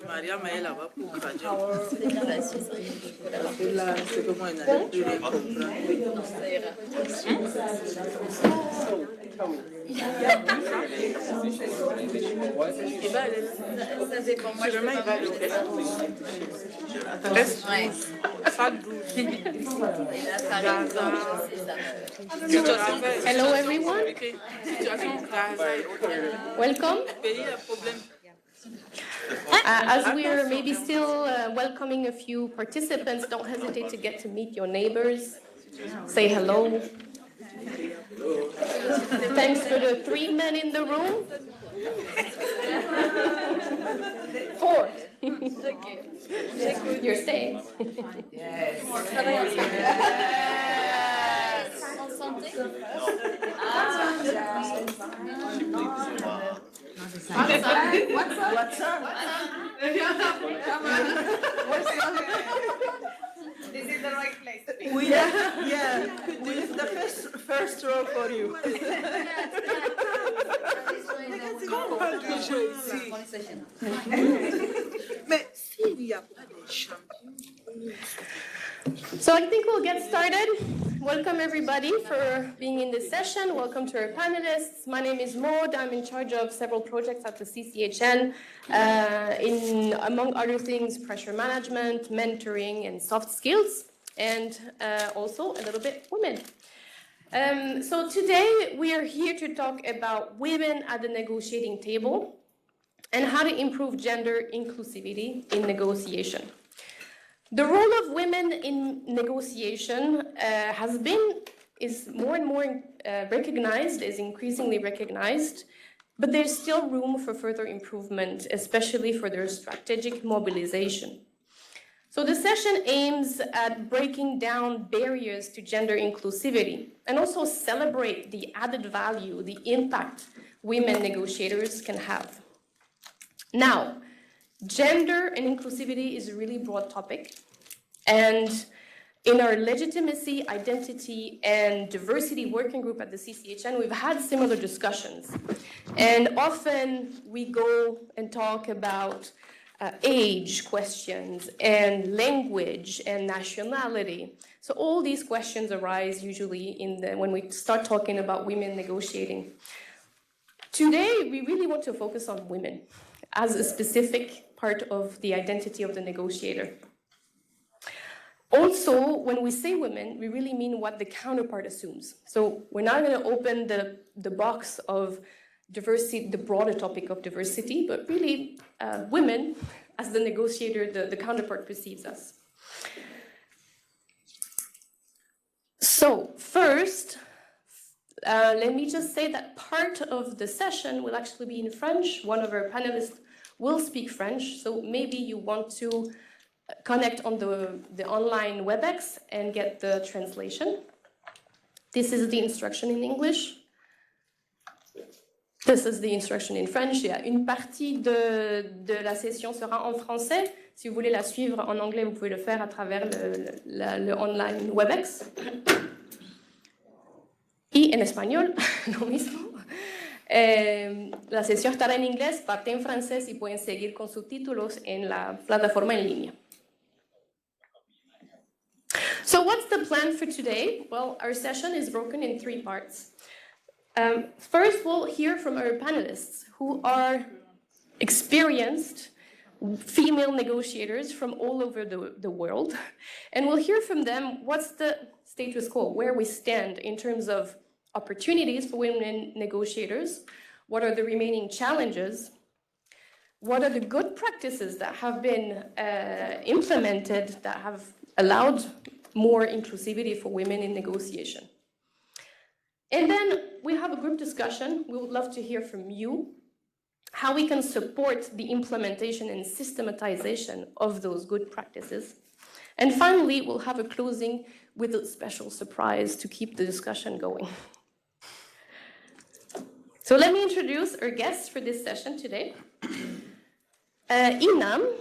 Mariam est là-bas pour traduire. Là, c'est comment elle n'arrive plus rien comprendre. Ça dépend. Moi, je vais pas Hello everyone. Welcome. As we're maybe still welcoming a few participants, don't hesitate to get to meet your neighbors. Say hello. Thanks for the 3 men in the room. 4. You're staying. Yes. What's up? This is the right place to be. Yeah. This is the first row for you. Mais s'il n'y a pas de champion. So I think we'll get started. Welcome everybody for being in this session. Welcome to our panelists. My name is Maud. I'm in charge of several projects at the CCHN, in, among other things, pressure management, mentoring, and soft skills, and also a little bit women. So today we are here to talk about women at the negotiating table and how to improve gender inclusivity in negotiation. The role of women in negotiation is more and more recognized, is increasingly recognized, but there's still room for further improvement, especially for their strategic mobilization. So the session aims at breaking down barriers to gender inclusivity and also celebrate the added value, the impact women negotiators can have. Now, gender and inclusivity is a really broad topic, and in our legitimacy, identity, and diversity working group at the CCHN, we've had similar discussions. And often we go and talk about age questions and language and nationality. So all these questions arise usually when we start talking about women negotiating. Today, we really want to focus on women as a specific part of the identity of the negotiator. Also, when we say women, we really mean what the counterpart assumes. So we're not going to open the box of diversity, the broader topic of diversity, but really women as the negotiator, the counterpart perceives us. So first, let me just say that part of the session will actually be in French. One of our panelists will speak French, so maybe you want to connect on the online WebEx and get the translation. This is the instruction in English. This is the instruction in French. Il y a une partie de la session sera en français. Si vous voulez la suivre en anglais, vous pouvez le faire à travers le online WebEx. Y en español, lo mismo. La sesión estará en inglés, parte en francés y pueden seguir con subtítulos en la plataforma en línea. So what's the plan for today? Well, our session is broken in 3 parts. First, we'll hear from our panelists who are experienced female negotiators from all over the world. And we'll hear from them what's the status quo, where we stand in terms of opportunities for women negotiators, what are the remaining challenges, what are the good practices that have been implemented that have allowed more inclusivity for women in negotiation. And then we have a group discussion. We would love to hear from you how we can support the implementation and systematization of those good practices. And finally, we'll have a closing with a special surprise to keep the discussion going. So let me introduce our guests for this session today. Inam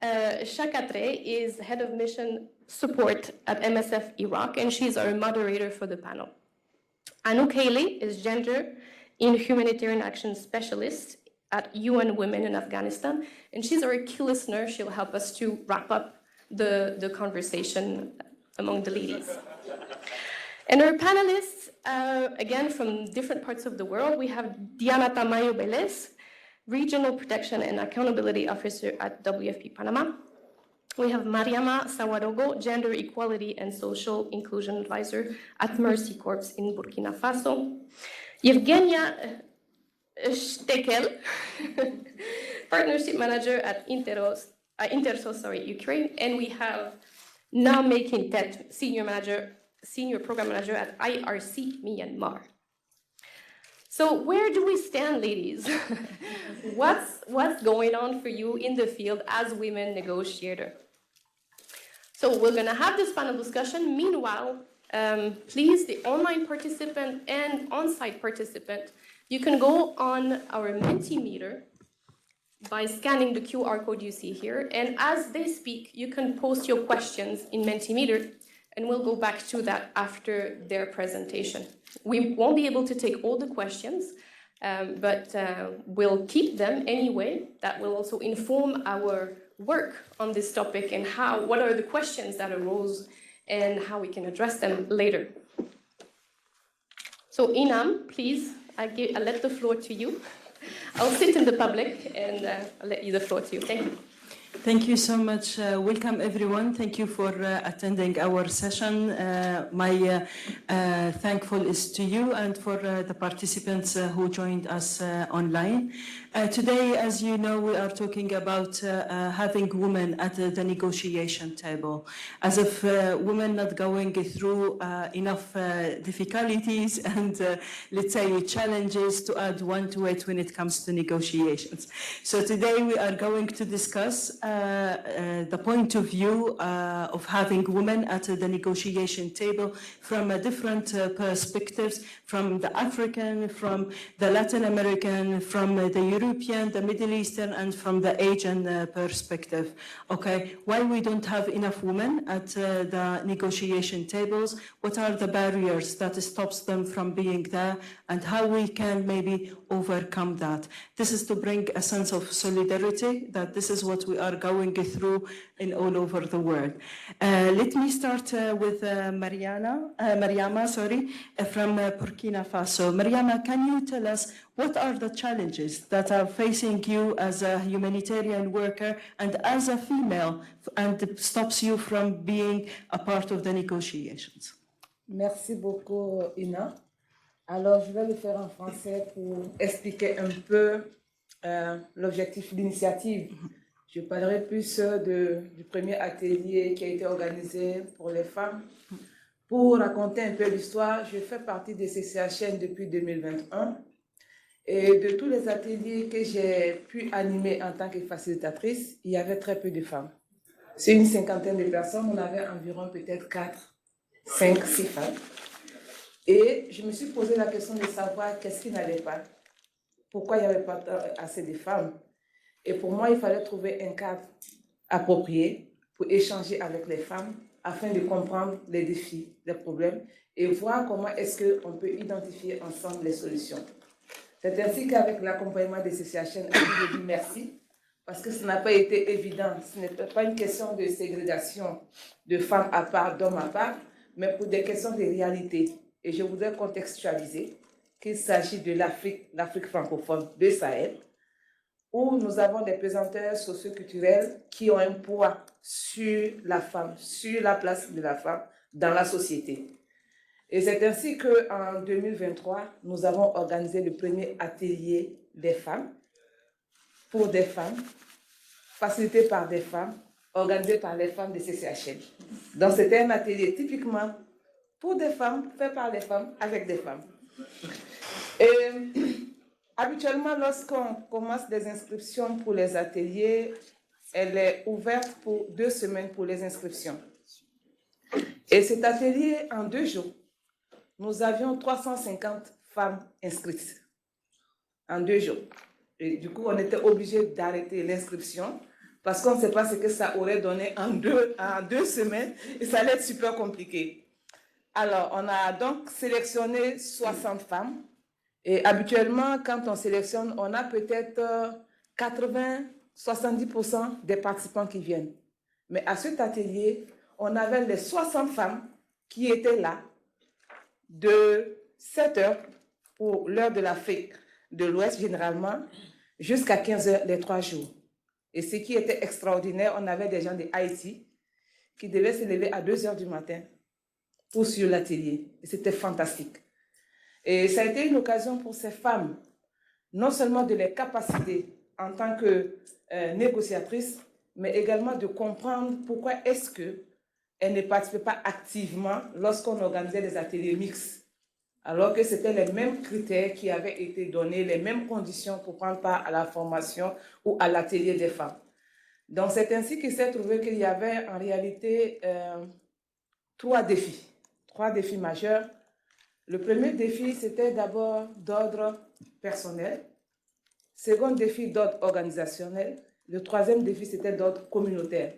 Shakatre is head of mission support at MSF Iraq, and she's our moderator for the panel. Anouk Haley is gender in humanitarian action specialist at UN Women in Afghanistan. And she's our key listener. She'll help us to wrap up the conversation among the ladies. And our panelists, again, from different parts of the world, we have Diana Tamayo Beles, Regional Protection and Accountability Officer at WFP Panama. We have Mariama Sawadogo, Gender Equality and Social Inclusion Advisor at Mercy Corps in Burkina Faso. Yevgenia Stekel, Partnership Manager at Intersos, Ukraine. And we have Naomi Quintet, Senior Program Manager at IRC Myanmar. So where do we stand, ladies? What's going on for you in the field as women negotiator? So we're going to have this panel discussion. Meanwhile, please, the online participant and on-site participant, you can go on our Mentimeter by scanning the QR code you see here. And as they speak, you can post your questions in Mentimeter, and we'll go back to that after their presentation. We won't be able to take all the questions, but we'll keep them anyway. That will also inform our work on this topic and what are the questions that arose and how we can address them later. So Inam, please, I let the floor to you. I'll sit in the public and I'll let you the floor to you. Thank you. Thank you so much. Welcome, everyone. Thank you for attending our session. My thankful is to you and for the participants who joined us online. Today, as you know, we are talking about having women at the negotiation table, as if women not going through enough difficulties and, let's say, challenges to add one to it when it comes to negotiations. So today we are going to discuss the point of view of having women at the negotiation table from different perspectives, from the African, from the Latin American, from the European, the Middle Eastern, and from the Asian perspective. Okay, why we don't have enough women at the negotiation tables? What are the barriers that stops them from being there, and how we can maybe overcome that? This is to bring a sense of solidarity, that this is what we are going through in all over the world. Let me start with Mariama, from Burkina Faso. Mariama, can you tell us what are the challenges that are facing you as a humanitarian worker and as a female and stops you from being a part of the negotiations? Merci beaucoup, Ina. Alors, je vais le faire en français pour expliquer un peu l'objectif de l'initiative. Je parlerai plus du premier atelier qui a été organisé pour les femmes. Pour raconter un peu l'histoire, je fais partie de CCHN depuis 2021 et de tous les ateliers que j'ai pu animer en tant que facilitatrice, il y avait très peu de femmes. C'est une cinquantaine de personnes, on avait environ peut-être 4, 5, 6 femmes. Et je me suis posé la question de savoir qu'est-ce qui n'allait pas, pourquoi il n'y avait pas assez de femmes. Et pour moi, il fallait trouver un cadre approprié pour échanger avec les femmes afin de comprendre les défis, les problèmes et voir comment est-ce qu'on peut identifier ensemble les solutions. C'est ainsi qu'avec l'accompagnement des CCHN, je dis merci parce que ce n'a pas été évident. Ce n'est pas une question de ségrégation de femmes à part, d'hommes à part, mais pour des questions de réalité. Et je voudrais contextualiser qu'il s'agit de l'Afrique francophone, de Sahel, où nous avons des pesanteurs socioculturels qui ont un poids sur la femme, sur la place de la femme dans la société. Et c'est ainsi qu'en 2023, nous avons organisé le premier atelier des femmes, pour des femmes, facilité par des femmes, organisé par les femmes de CCHN. Donc c'était un atelier typiquement pour des femmes, fait par les femmes, avec des femmes. Et habituellement, lorsqu'on commence des inscriptions pour les ateliers, elle est ouverte pour 2 semaines pour les inscriptions. Et cet atelier, en 2 jours, nous avions 350 femmes inscrites. En 2 jours. Et du coup, on était obligé d'arrêter l'inscription parce qu'on ne sait pas ce que ça aurait donné en deux semaines et ça allait être super compliqué. Alors, on a donc sélectionné 60 femmes Et habituellement, quand on sélectionne, on a peut-être 80-70% des participants qui viennent. Mais à cet atelier, on avait les 60 femmes qui étaient là de 7 heures pour l'heure de l'Afrique de l'Ouest généralement, jusqu'à 15 heures les 3 jours. Et ce qui était extraordinaire, on avait des gens de Haïti qui devaient se lever à 2 heures du matin pour suivre l'atelier. Et c'était fantastique. Et ça a été une occasion pour ces femmes, non seulement de les capaciter en tant que négociatrices, mais également de comprendre pourquoi est-ce qu'elles ne participaient pas activement lorsqu'on organisait des ateliers mixtes, alors que c'était les mêmes critères qui avaient été donnés, les mêmes conditions pour prendre part à la formation ou à l'atelier des femmes. Donc c'est ainsi qu'il s'est trouvé qu'il y avait en réalité 3 défis majeurs. Le premier défi, c'était d'abord d'ordre personnel. Second défi, d'ordre organisationnel. Le troisième défi, c'était d'ordre communautaire.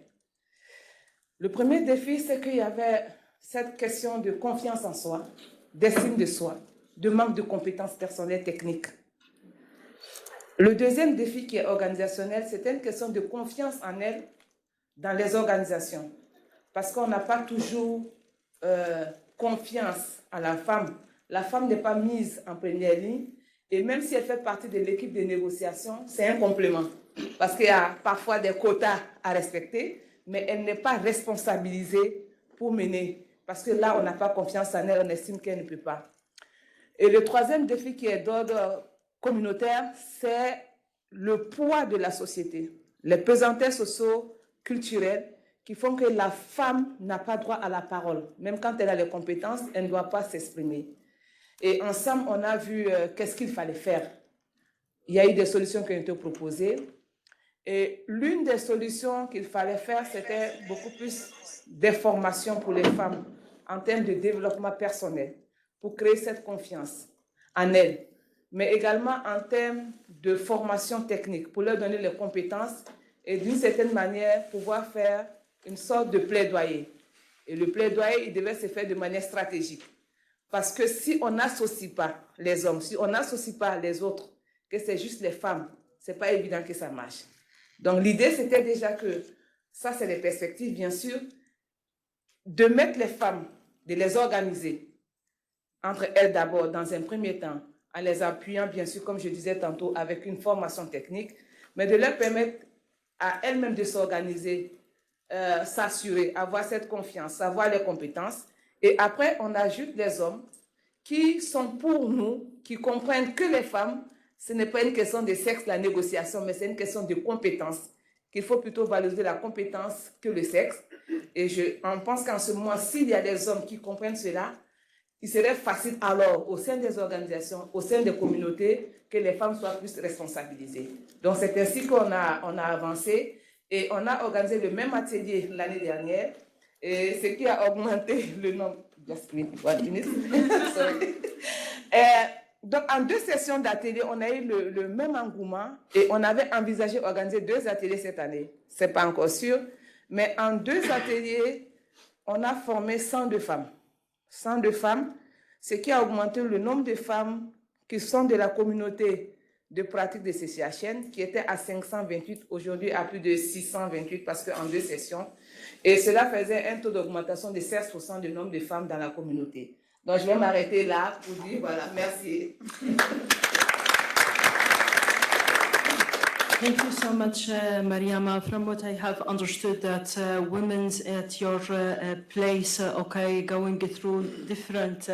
Le premier défi, c'est qu'il y avait cette question de confiance en soi, d'estime de soi, de manque de compétences personnelles techniques. Le deuxième défi qui est organisationnel, c'était une question de confiance en elle dans les organisations. Parce qu'on n'a pas toujours confiance à la femme. La femme n'est pas mise en première ligne. Et même si elle fait partie de l'équipe de négociation, c'est un complément. Parce qu'il y a parfois des quotas à respecter, mais elle n'est pas responsabilisée pour mener. Parce que là, on n'a pas confiance en elle, on estime qu'elle ne peut pas. Et le troisième défi qui est d'ordre communautaire, c'est le poids de la société, les pesanteurs socio-culturelles qui font que la femme n'a pas droit à la parole. Même quand elle a les compétences, elle ne doit pas s'exprimer. Et ensemble, on a vu qu'est-ce qu'il fallait faire. Il y a eu des solutions qui ont été proposées. Et l'une des solutions qu'il fallait faire, c'était beaucoup plus des formations pour les femmes en termes de développement personnel, pour créer cette confiance en elles, mais également en termes de formation technique, pour leur donner les compétences et d'une certaine manière pouvoir faire une sorte de plaidoyer. Et le plaidoyer, il devait se faire de manière stratégique. Parce que si on n'associe pas les hommes, si on n'associe pas les autres, que c'est juste les femmes, ce n'est pas évident que ça marche. Donc l'idée, c'était déjà que, ça c'est les perspectives bien sûr, de mettre les femmes, de les organiser entre elles d'abord dans un premier temps, en les appuyant bien sûr, comme je disais tantôt, avec une formation technique, mais de leur permettre à elles-mêmes de s'organiser, s'assurer, avoir cette confiance, avoir les compétences. Et après, on ajoute les hommes qui sont pour nous, qui comprennent que les femmes, ce n'est pas une question de sexe, la négociation, mais c'est une question de compétence, qu'il faut plutôt valoriser la compétence que le sexe. Et on pense qu'en ce moment, s'il y a des hommes qui comprennent cela, il serait facile alors, au sein des organisations, au sein des communautés, que les femmes soient plus responsabilisées. Donc c'est ainsi qu'on a avancé et on a organisé le même atelier l'année dernière. Et ce qui a augmenté le nombre. Donc, en 2 sessions d'atelier, on a eu le même engouement et on avait envisagé organiser 2 ateliers cette année. Ce n'est pas encore sûr, mais en 2 ateliers, on a formé 102 femmes. 102 femmes, ce qui a augmenté le nombre de femmes qui sont de la communauté de pratique de CCHN, qui était à 528, aujourd'hui à plus de 628, parce qu'en 2 sessions. Et cela faisait un taux d'augmentation de 16% du nombre de femmes dans la communauté. Donc, je vais m'arrêter là pour dire, voilà, merci. Thank you so much, Mariama. From what I have understood, that women's at your place, going through different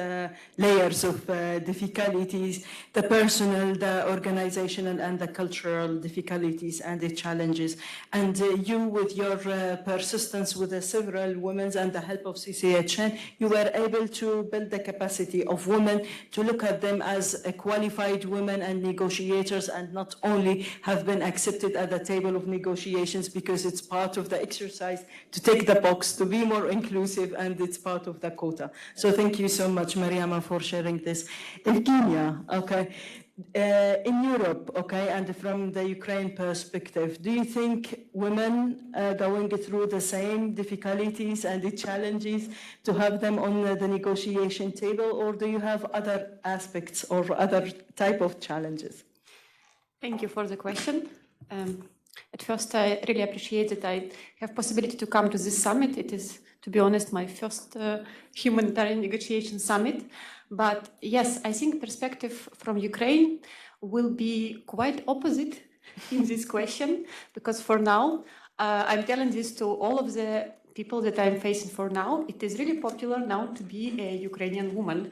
layers of difficulties, the personal, the organizational, and the cultural difficulties and the challenges. And you, with your persistence with the several women and the help of CCHN, you were able to build the capacity of women to look at them as qualified women and negotiators, and not only have been accepted at the table of negotiations because it's part of the exercise to take the box, to be more inclusive, and it's part of the quota. So thank you so much, Mariama, for sharing this. In Kenya, In Europe, okay, and from the Ukraine perspective, do you think women are going through the same difficulties and the challenges to have them on the negotiation table, or do you have other aspects or other type of challenges? Thank you for the question. At first, I really appreciate that I have possibility to come to this summit. It is, to be honest, my first humanitarian negotiation summit. But yes, I think perspective from Ukraine will be quite opposite in this question, because for now, I'm telling this to all of the people that I'm facing for now. It is really popular now to be a Ukrainian woman,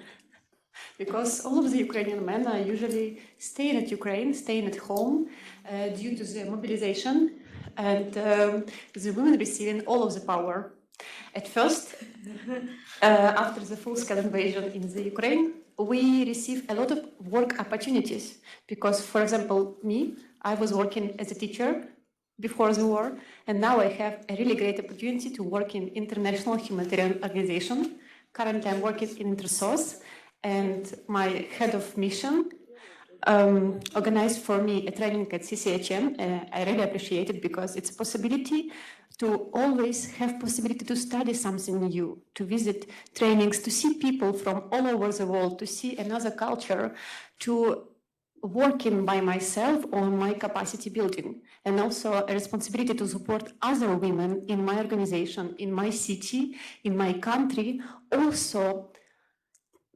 because all of the Ukrainian men are usually staying at Ukraine, staying at home due to the mobilization, and the women receiving all of the power. At first, after the full-scale invasion in the Ukraine, we received a lot of work opportunities because, for example, me, I was working as a teacher before the war, and now I have a really great opportunity to work in international humanitarian organization. Currently, I'm working in InterSource, and my head of mission organized for me a training at CCHM. I really appreciate it because it's a possibility to always have possibility to study something new, to visit trainings, to see people from all over the world, to see another culture, to working by myself on my capacity building, and also a responsibility to support other women in my organization, in my city, in my country, also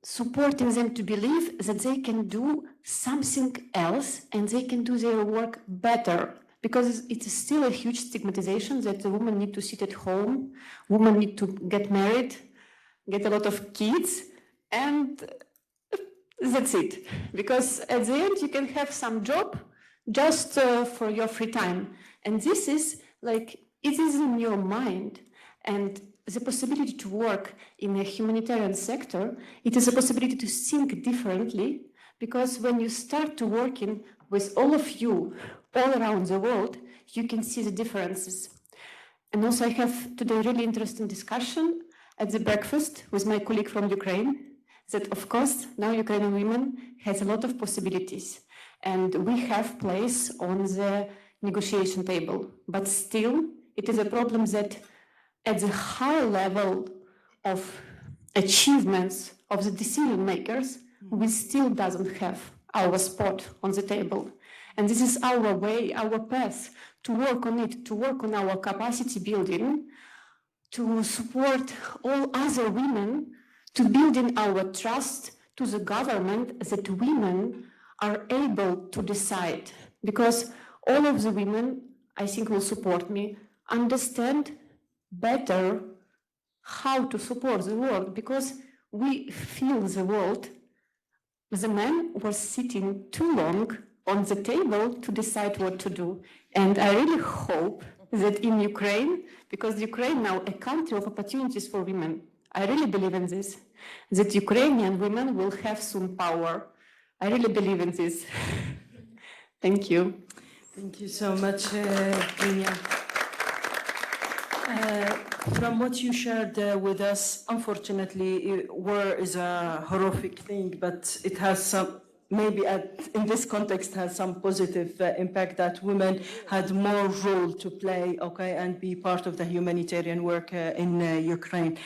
supporting them to believe that they can do something else and they can do their work better. Because it is still a huge stigmatization that the women need to sit at home, women need to get married, get a lot of kids, and that's it. Because at the end you can have some job just for your free time. And this is like, it is in your mind. And the possibility to work in a humanitarian sector, it is a possibility to think differently, because when you start to working with all of you all around the world, you can see the differences. And also I have today a really interesting discussion at the breakfast with my colleague from Ukraine, that of course now Ukrainian women has a lot of possibilities and we have place on the negotiation table, but still it is a problem that at the high level of achievements of the decision makers, we still doesn't have our spot on the table. And this is our way, our path to work on it, to work on our capacity building, to support all other women, to build in our trust to the government that women are able to decide. Because all of the women, I think, will support me, understand better how to support the world, because we feel the world. The men were sitting too long on the table to decide what to do. And I really hope that in Ukraine, because Ukraine now a country of opportunities for women, I really believe in this, that Ukrainian women will have soon power. I really believe in this. Thank you. Thank you so much, Dunya. From what you shared with us, unfortunately, war is a horrific thing, but it has some, maybe in this context, has some positive impact that women had more role to play, okay, and be part of the humanitarian work in Ukraine.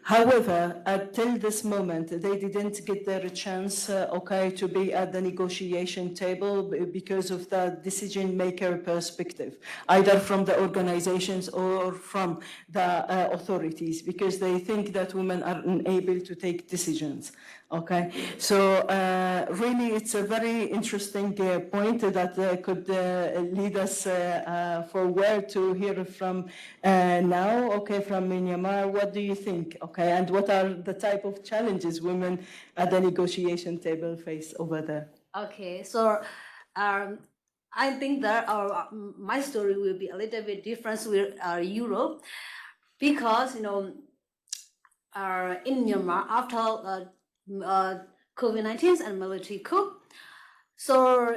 However, until this moment, they didn't get their chance, okay, to be at the negotiation table because of the decision maker perspective, either from the organizations or from the authorities, because they think that women are unable to take decisions. Okay, so really it's a very interesting point that could lead us forward to hear from now, okay, from Myanmar. What do you think, okay, and what are the type of challenges women at the negotiation table face over there? Okay, so I think that my story will be a little bit different with Europe, because in Myanmar after COVID-19 and military coup, so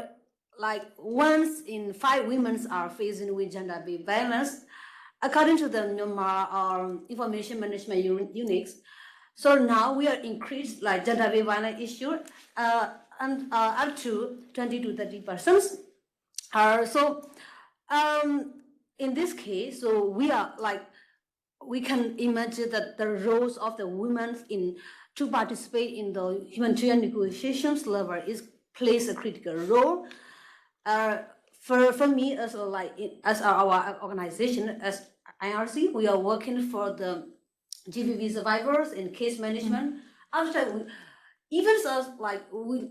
like 1 in 5 women are facing with gender-based violence, according to the Myanmar Information Management Units. So now we are increased like gender-based violence issue. and up to 20 to 30%. In this case, so we can imagine that the roles of the women to participate in the humanitarian negotiations level plays a critical role. For me, as our organization, as IRC, we are working for the GBV survivors in case management. After even us, we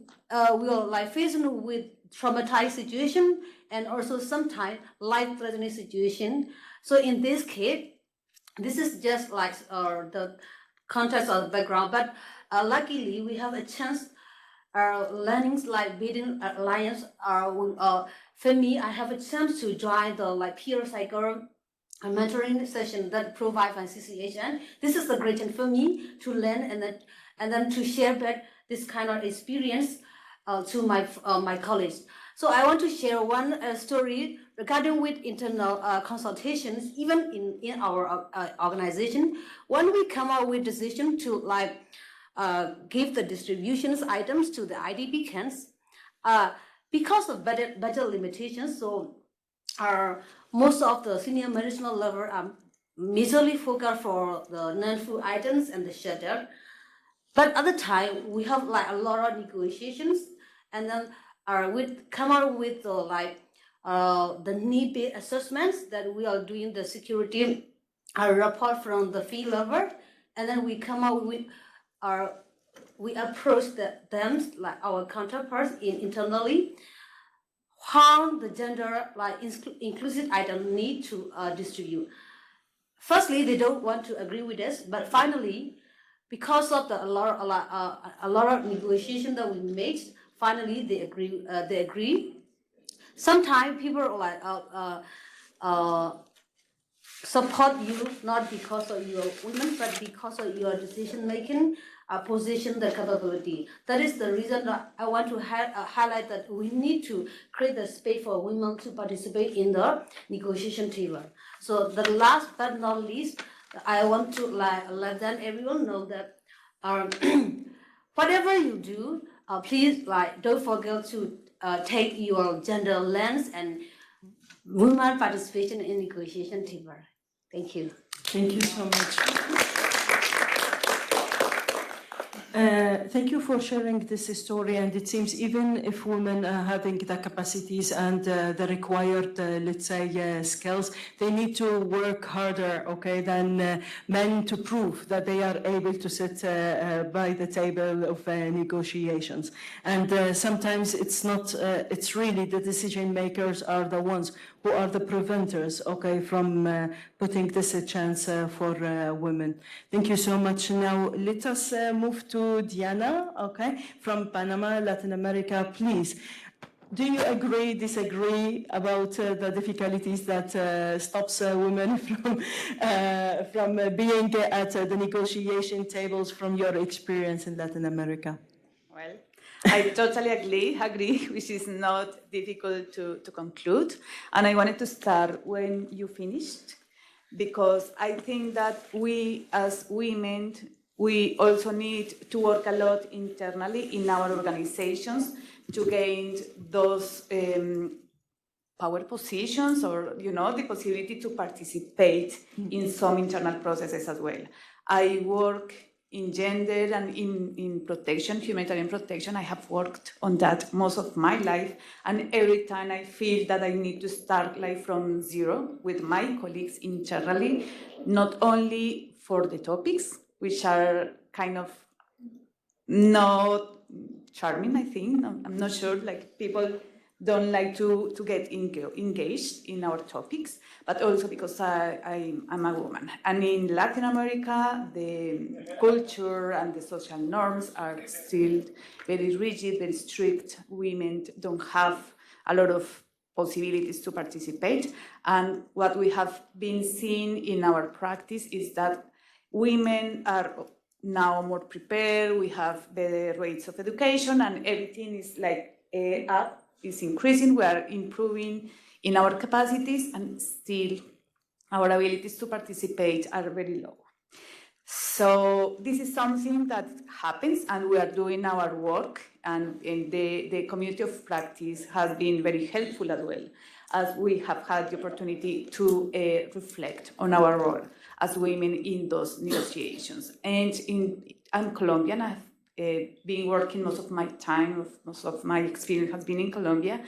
are facing with traumatized situation and also sometimes life-threatening situation. So in this case, this is just the context or background, but luckily we have a chance learnings like building alliance. For me, I have a chance to join the peer cycle mentoring session that provided by CCHN. This is a great chance for me to learn and then to share back this kind of experience to my colleagues. So I want to share one story regarding with internal consultations, even in our organization. When we come out with decision to give the distributions items to the IDP camps, because of budget limitations, so most of the senior management level are majorly focused for the non-food items and the shelter. But at the time, we have a lot of negotiations, and then we come out with the need-based assessments that we are doing the security report from the field level, and then we come out with we approach them our counterparts internally how the gender inclusive item need to distribute. Firstly, they don't want to agree with us, but finally, because of a lot of negotiation that we made, finally they agree. Sometimes people support you not because of your women, but because of your decision making, position, the capability. That is the reason that I want to highlight that we need to create the space for women to participate in the negotiation table. So the last but not least, I want to let everyone know that whatever you do, please don't forget to take your gender lens and women participation in negotiation table. Thank you. Thank you so much. Thank you for sharing this story, and it seems even if women are having the capacities and the required, let's say, skills, they need to work harder, okay, than men to prove that they are able to sit by the table of negotiations. And sometimes it's not, it's really the decision makers are the ones who are the preventers, okay, from putting this a chance for women. Thank you so much. Now let us move to Diana, okay, from Panama, Latin America, please. Do you agree, disagree about the difficulties that stops women from being at the negotiation tables from your experience in Latin America? Well, I totally agree, which is not difficult to conclude. And I wanted to start when you finished, because I think that we as women, we also need to work a lot internally in our organizations to gain those power positions or, the possibility to participate in some internal processes as well. I work in gender and in protection, humanitarian protection. I have worked on that most of my life, and every time I feel that I need to start from zero with my colleagues internally, not only for the topics, which are kind of not charming, I think. I'm not sure, people don't like to get engaged in our topics, but also because I'm a woman. And in Latin America, the culture and the social norms are still very rigid, very strict. Women don't have a lot of possibilities to participate. And what we have been seeing in our practice is that women are now more prepared, we have better rates of education, and everything is up. Is increasing, we are improving in our capacities, and still our abilities to participate are very low. So this is something that happens, and we are doing our work, and the community of practice has been very helpful as well, as we have had the opportunity to reflect on our role as women in those negotiations. And I'm Colombian. I've been working most of my time, most of my experience has been in Colombia.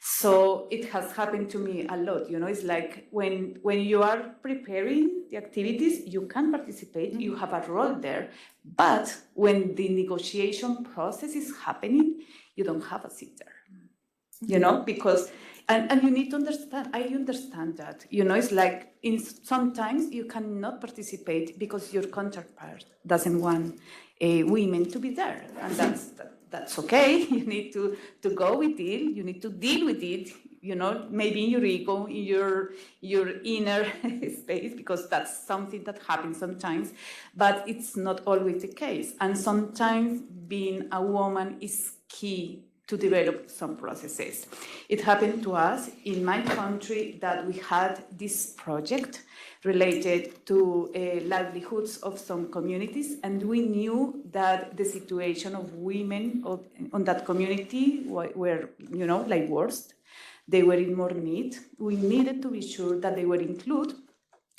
So it has happened to me a lot. It's like when you are preparing the activities, you can participate, you have a role there. But when the negotiation process is happening, you don't have a seat there. Because and you need to understand, I understand that, it's like sometimes you cannot participate because your counterpart doesn't want women to be there, and that's okay. You need to go with it, you need to deal with it, maybe in your ego, in your inner space, because that's something that happens sometimes, but it's not always the case. And sometimes being a woman is key to develop some processes. It happened to us in my country that we had this project related to livelihoods of some communities, and we knew that the situation of women on that community were, like worst. They were in more need. We needed to be sure that they were included,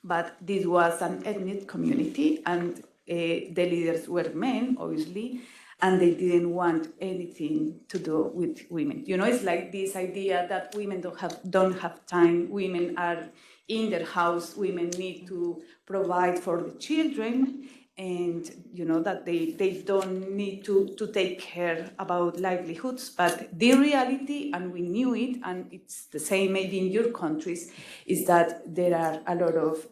but this was an ethnic community, and the leaders were men, obviously, and they didn't want anything to do with women. It's like this idea that women don't have time, women are in their house, women need to provide for the children, and that they don't need to take care about livelihoods. But the reality, and we knew it, and it's the same maybe in your countries, is that there are a lot of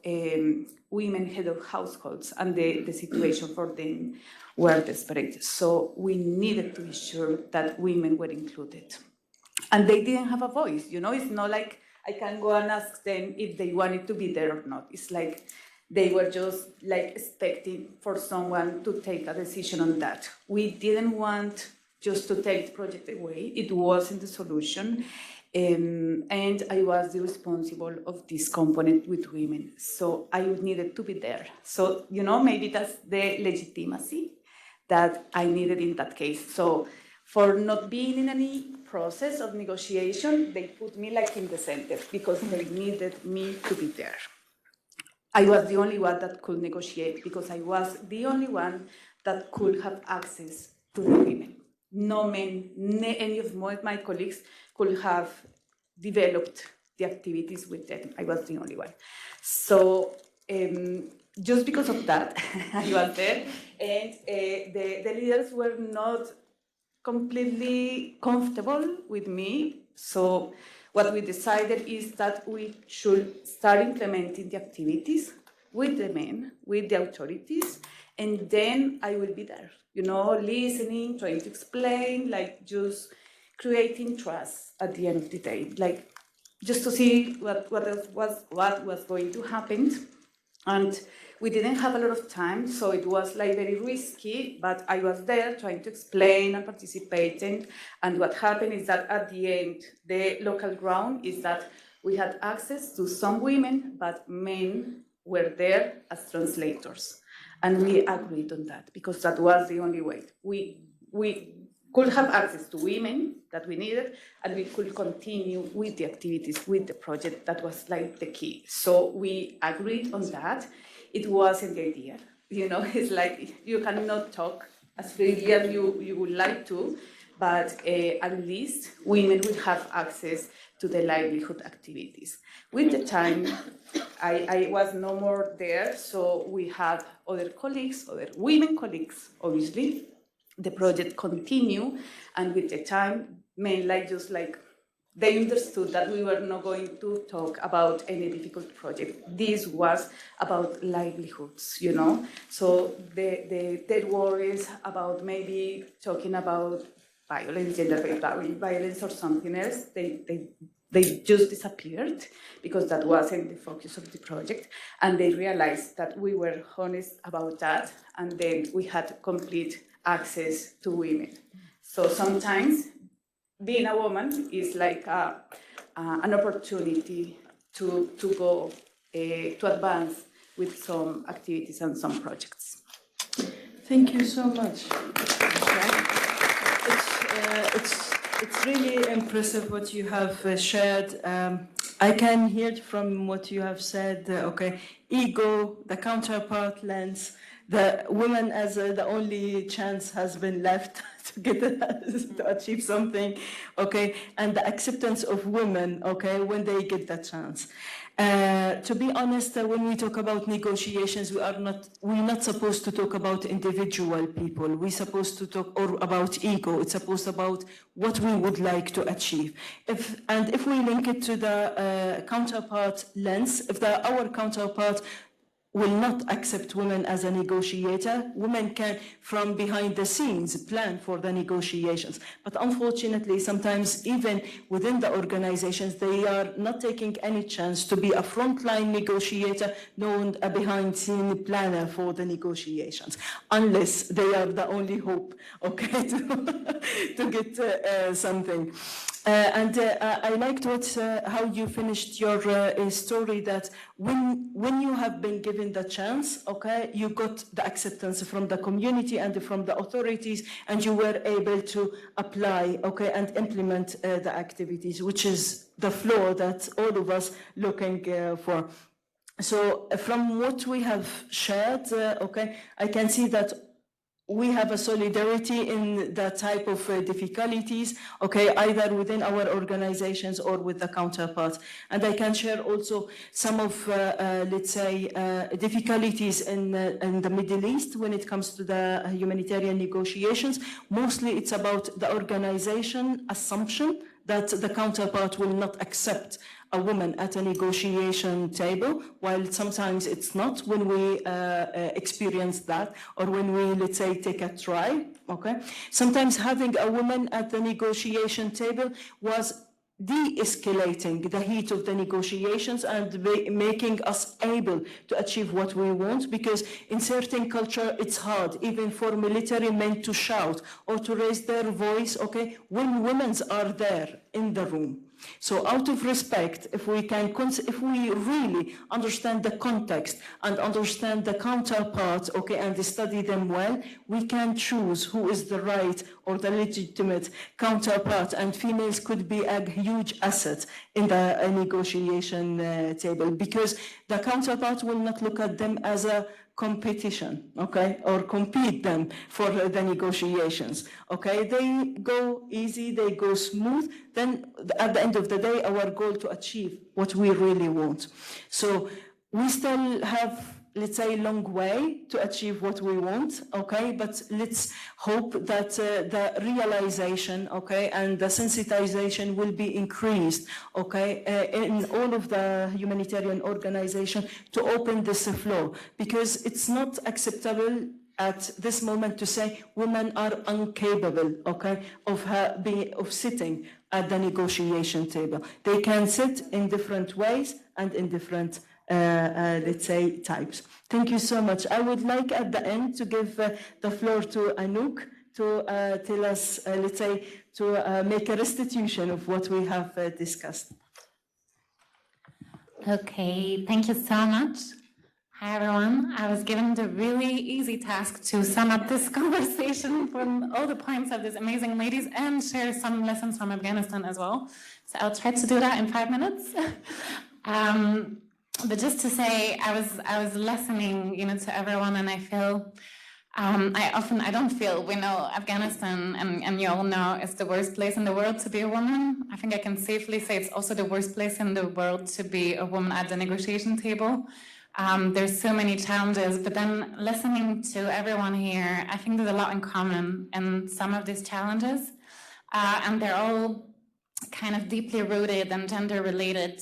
women head of households, and the situation for them were desperate. So we needed to be sure that women were included. And they didn't have a voice, it's not like I can go and ask them if they wanted to be there or not. It's like they were just like expecting for someone to take a decision on that. We didn't want just to take the project away. It wasn't the solution. And I was the responsible of this component with women. So I needed to be there. So, maybe that's the legitimacy that I needed in that case. So for not being in any process of negotiation, they put me like in the center because they needed me to be there. I was the only one that could negotiate because I was the only one that could have access to the women. No men, any of my colleagues could have developed the activities with them. I was the only one. So just because of that, I was there, and the leaders were not completely comfortable with me. So what we decided is that we should start implementing the activities with the men, with the authorities, and then I will be there, listening, trying to explain, like just creating trust at the end of the day, like just to see what was going to happen. And we didn't have a lot of time, so it was like very risky, but I was there trying to explain and participating. And what happened is that at the end, the local ground is that we had access to some women, but men were there as translators. And we agreed on that because that was the only way. We could have access to women that we needed, and we could continue with the activities, with the project. That was like the key. So we agreed on that. It wasn't the idea. It's like you cannot talk as freely as you would like to, but at least women will have access to the livelihood activities. With the time, I was no more there, so we had other colleagues, other women colleagues, obviously. The project continued, and with the time, men they understood that we were not going to talk about any difficult project. This was about livelihoods, So their worries about maybe talking about violence, gender-based violence, or something else, they just disappeared because that wasn't the focus of the project. And they realized that we were honest about that, and then we had complete access to women. So sometimes being a woman is like an opportunity to go to advance with some activities and some projects. Thank you so much. It's really impressive what you have shared. I can hear from what you have said, okay, ego, the counterpart lens, the woman as the only chance has been left to get to achieve something, okay, and the acceptance of women, okay, when they get that chance. To be honest, when we talk about negotiations, we're not supposed to talk about individual people. We're supposed to talk about ego. It's supposed about what we would like to achieve. If we link it to the counterpart lens, if our counterpart will not accept women as a negotiator, women can, from behind the scenes, plan for the negotiations. But unfortunately, sometimes even within the organizations, they are not taking any chance to be a frontline negotiator, nor a behind-scene planner for the negotiations, unless they are the only hope, okay, to get something. I liked how you finished your story, that when you have been given the chance, okay, you got the acceptance from the community and from the authorities, and you were able to apply, okay, and implement the activities, which is the flow that all of us looking for. So from what we have shared, okay, I can see that we have a solidarity in the type of difficulties, okay, either within our organizations or with the counterparts. And I can share also some of, let's say, difficulties in the Middle East when it comes to the humanitarian negotiations. Mostly it's about the organization assumption that the counterpart will not accept a woman at a negotiation table, while sometimes it's not when we experience that, or when we, let's say, take a try, okay? Sometimes having a woman at the negotiation table was de-escalating the heat of the negotiations and making us able to achieve what we want, because in certain culture it's hard even for military men to shout or to raise their voice, okay, when women are there in the room. So out of respect, if we really understand the context and understand the counterparts, okay, and study them well, we can choose who is the right or the legitimate counterpart, and females could be a huge asset in the negotiation table, because the counterpart will not look at them as a competition, okay, or compete them for the negotiations, okay? They go easy, they go smooth, then at the end of the day, our goal to achieve what we really want. So we still have, let's say, a long way to achieve what we want, okay? But let's hope that the realization, okay, and the sensitization will be increased, okay, in all of the humanitarian organizations to open this flow, because it's not acceptable at this moment to say women are incapable, okay, of sitting at the negotiation table. They can sit in different ways and in different let's say, types. Thank you so much. I would like at the end to give the floor to Anouk to tell us, let's say, to make a restitution of what we have discussed. Okay, thank you so much. Hi everyone. I was given the really easy task to sum up this conversation from all the points of these amazing ladies and share some lessons from Afghanistan as well. So I'll try to do that in 5 minutes. But just to say, I was listening, to everyone, and I feel, I don't feel, we know Afghanistan, and you all know, is the worst place in the world to be a woman. I think I can safely say it's also the worst place in the world to be a woman at the negotiation table. There's so many challenges, but then listening to everyone here, I think there's a lot in common in some of these challenges, and they're all kind of deeply rooted and gender-related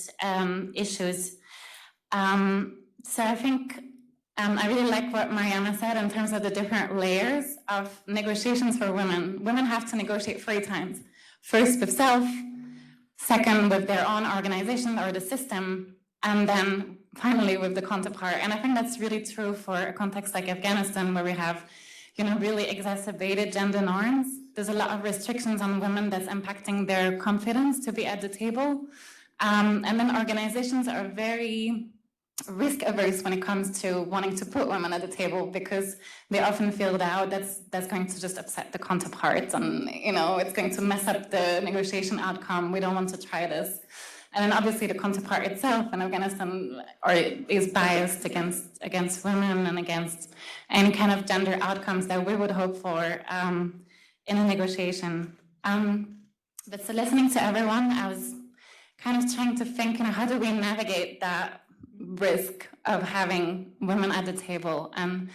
issues. So I think I really like what Mariana said in terms of the different layers of negotiations for women. Women have to negotiate 3 times. First with self, second with their own organization or the system, and then finally with the counterpart. And I think that's really true for a context like Afghanistan, where we have, really exacerbated gender norms. There's a lot of restrictions on women that's impacting their confidence to be at the table. And then organizations are very risk averse when it comes to wanting to put women at the table, because they often feel that, oh, that's going to just upset the counterparts, and it's going to mess up the negotiation outcome. We don't want to try this. And then obviously the counterpart itself in Afghanistan is biased against women and against any kind of gender outcomes that we would hope for in a negotiation. But so listening to everyone, I was kind of trying to think, how do we navigate that risk of having women at the table? And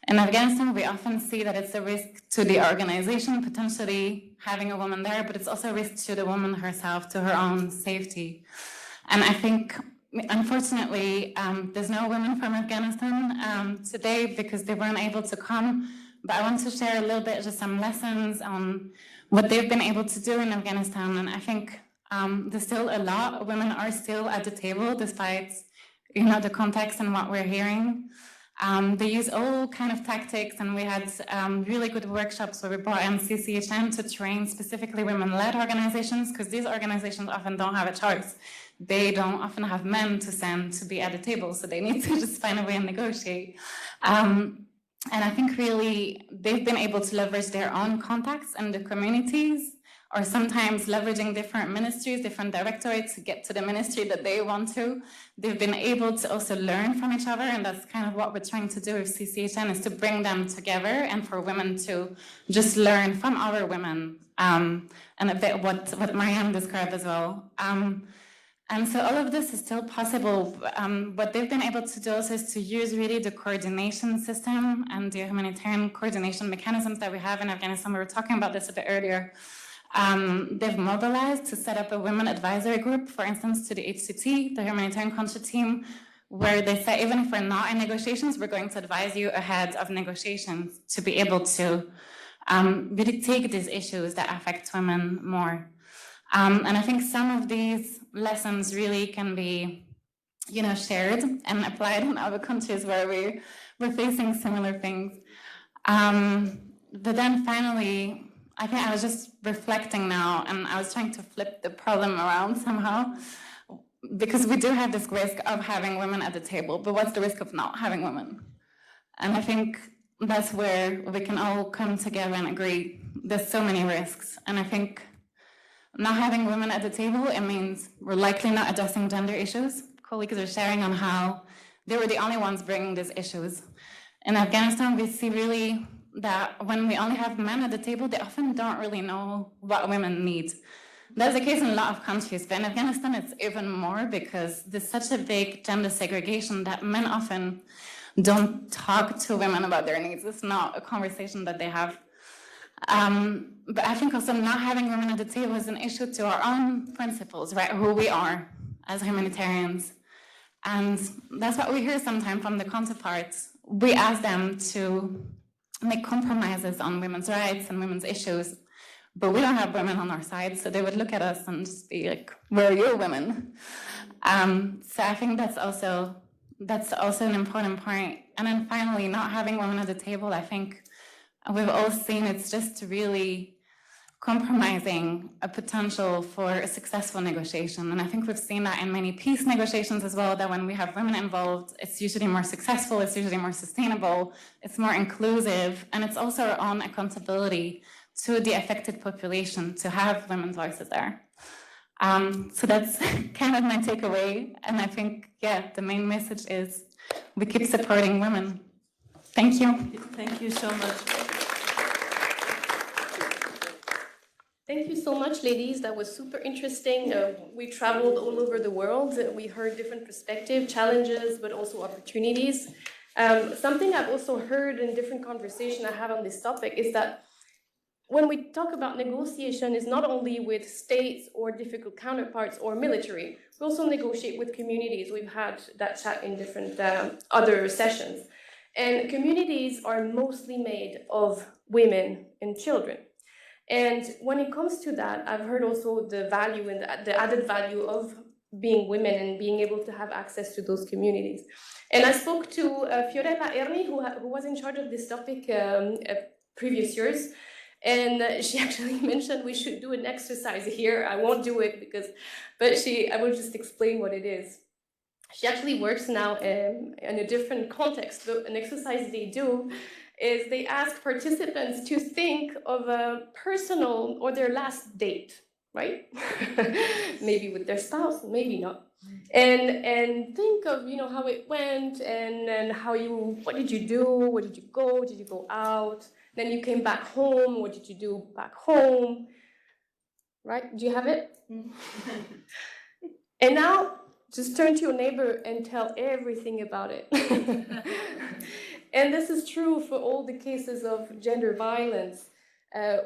in Afghanistan, we often see that it's a risk to the organization, potentially having a woman there, but it's also a risk to the woman herself, to her own safety. And I think, unfortunately, there's no women from Afghanistan today because they weren't able to come. But I want to share a little bit, just some lessons on what they've been able to do in Afghanistan. And I think there's still a lot. Women are still at the table, despite the context and what we're hearing. They use all kind of tactics, and we had really good workshops where we brought in CCHN to train specifically women-led organizations, because these organizations often don't have a choice. They don't often have men to send to be at the table, so they need to just find a way and negotiate. And I think really they've been able to leverage their own contacts in the communities, or sometimes leveraging different ministries, different directorates to get to the ministry that they want to. They've been able to also learn from each other, and that's kind of what we're trying to do with CCHN, is to bring them together and for women to just learn from other women, and a bit what Marianne described as well. And so all of this is still possible. What they've been able to do also is to use really the coordination system and the humanitarian coordination mechanisms that we have in Afghanistan. We were talking about this a bit earlier. They've mobilized to set up a women advisory group, for instance, to the HCT, the humanitarian conflict team, where they say, even if we're not in negotiations, we're going to advise you ahead of negotiations to be able to really take these issues that affect women more. And I think some of these lessons really can be, shared and applied in other countries where we're facing similar things. But then finally, I think I was just reflecting now, and I was trying to flip the problem around somehow, because we do have this risk of having women at the table, but what's the risk of not having women? And I think that's where we can all come together and agree there's so many risks. And I think not having women at the table, it means we're likely not addressing gender issues. Colleagues are sharing on how they were the only ones bringing these issues. In Afghanistan, we see really that when we only have men at the table, they often don't really know what women need. That's the case in a lot of countries, but in Afghanistan, it's even more, because there's such a big gender segregation that men often don't talk to women about their needs. It's not a conversation that they have. But I think also not having women at the table is an issue to our own principles, right? Who we are as humanitarians. And that's what we hear sometimes from the counterparts. We ask them to make compromises on women's rights and women's issues, but we don't have women on our side, so they would look at us and just be like, where are your women? So I think that's also an important point. And then finally, not having women at the table, I think we've all seen it's just really compromising a potential for a successful negotiation. And I think we've seen that in many peace negotiations as well, that when we have women involved, it's usually more successful, it's usually more sustainable, it's more inclusive, and it's also our own accountability to the affected population to have women's voices there. So that's kind of my takeaway. And I think, the main message is we keep supporting women. Thank you. Thank you so much. Thank you so much, ladies. That was super interesting. We traveled all over the world. We heard different perspectives, challenges, but also opportunities. Something I've also heard in different conversations I have on this topic is that when we talk about negotiation, it's not only with states or difficult counterparts or military. We also negotiate with communities. We've had that chat in different other sessions. And communities are mostly made of women and children. And when it comes to that, I've heard also the value and the added value of being women and being able to have access to those communities. And I spoke to Fiorella Erni, who was in charge of this topic previous years. And she actually mentioned we should do an exercise here. I won't do it but I will just explain what it is. She actually works now in a different context. An exercise they do is they ask participants to think of a personal or their last date, right? Maybe with their spouse, maybe not. And think of how it went and how what did you do? Where did you go? Did you go out? Then you came back home. What did you do back home? Right? Do you have it? And now just turn to your neighbor and tell everything about it. And this is true for all the cases of gender violence.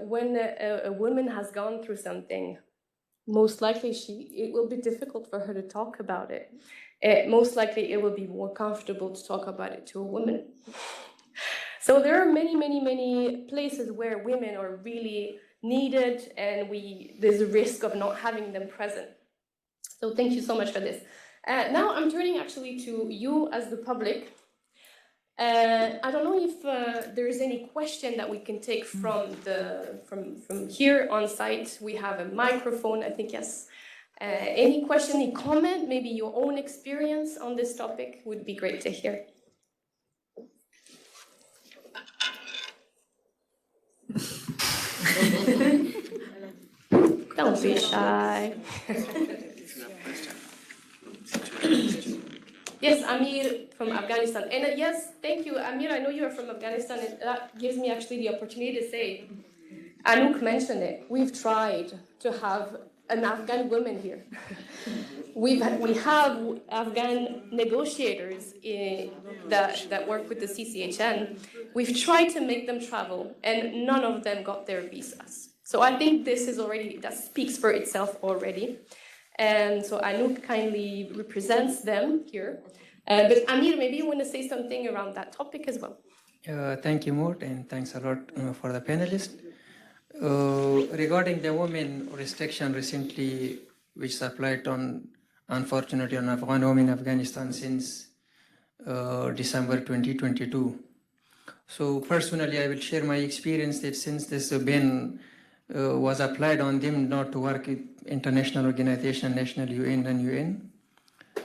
When a woman has gone through something, most likely it will be difficult for her to talk about it. Most likely it will be more comfortable to talk about it to a woman. So there are many, many, many places where women are really needed, and there's a risk of not having them present. So thank you so much for this. Now I'm turning actually to you as the public. I don't know if there is any question that we can take from here on site. We have a microphone, I think, yes. Any question, any comment, maybe your own experience on this topic would be great to hear. Don't be shy. Yes, Amir from Afghanistan. And yes, thank you, Amir. I know you are from Afghanistan, and that gives me actually the opportunity to say, Anouk mentioned it. We've tried to have an Afghan woman here. We have Afghan negotiators that work with the CCHN. We've tried to make them travel, and none of them got their visas. So I think that speaks for itself already. And so Anouk kindly represents them here. But Amir, maybe you want to say something around that topic as well. Thank you, Maud, and thanks a lot for the panelists. Regarding the women restriction recently, which is applied unfortunately on Afghan women in Afghanistan since December 2022. So personally, I will share my experience that since this ban was applied on them not to work with international organization, national UN and UN.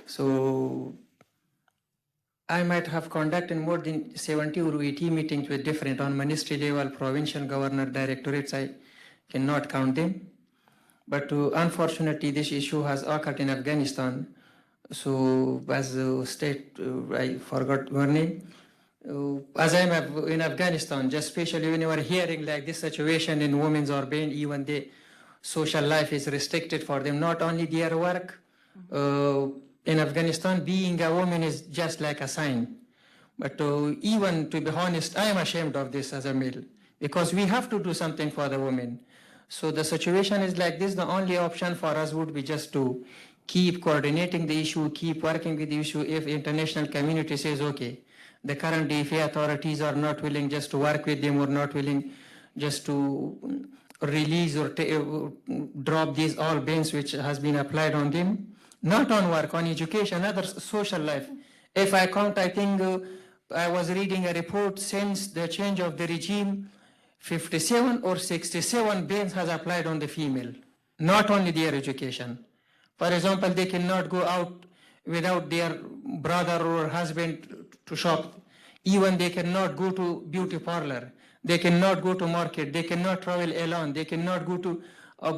So I might have conducted more than 70 or 80 meetings with different on ministry level, provincial governor, directorates. I cannot count them. But unfortunately, this issue has occurred in Afghanistan. So as a state, I forgot her name. As I am in Afghanistan, just especially when you are hearing like this situation in women's or banned, even the social life is restricted for them, not only their work. In Afghanistan, being a woman is just like a sign. But even to be honest, I am ashamed of this as a male, because we have to do something for the women. So the situation is like this. The only option for us would be just to keep coordinating the issue, keep working with the issue. If international community says, okay, the current DFA authorities are not willing just to work with them or not willing just to release or drop these all bans which has been applied on them, not on work, on education, other social life. If I count, I think I was reading a report since the change of the regime, 57 or 67 bans has applied on the female, not only their education. For example, they cannot go out without their brother or husband to shop. Even they cannot go to beauty parlor. They cannot go to market. They cannot travel alone. They cannot go to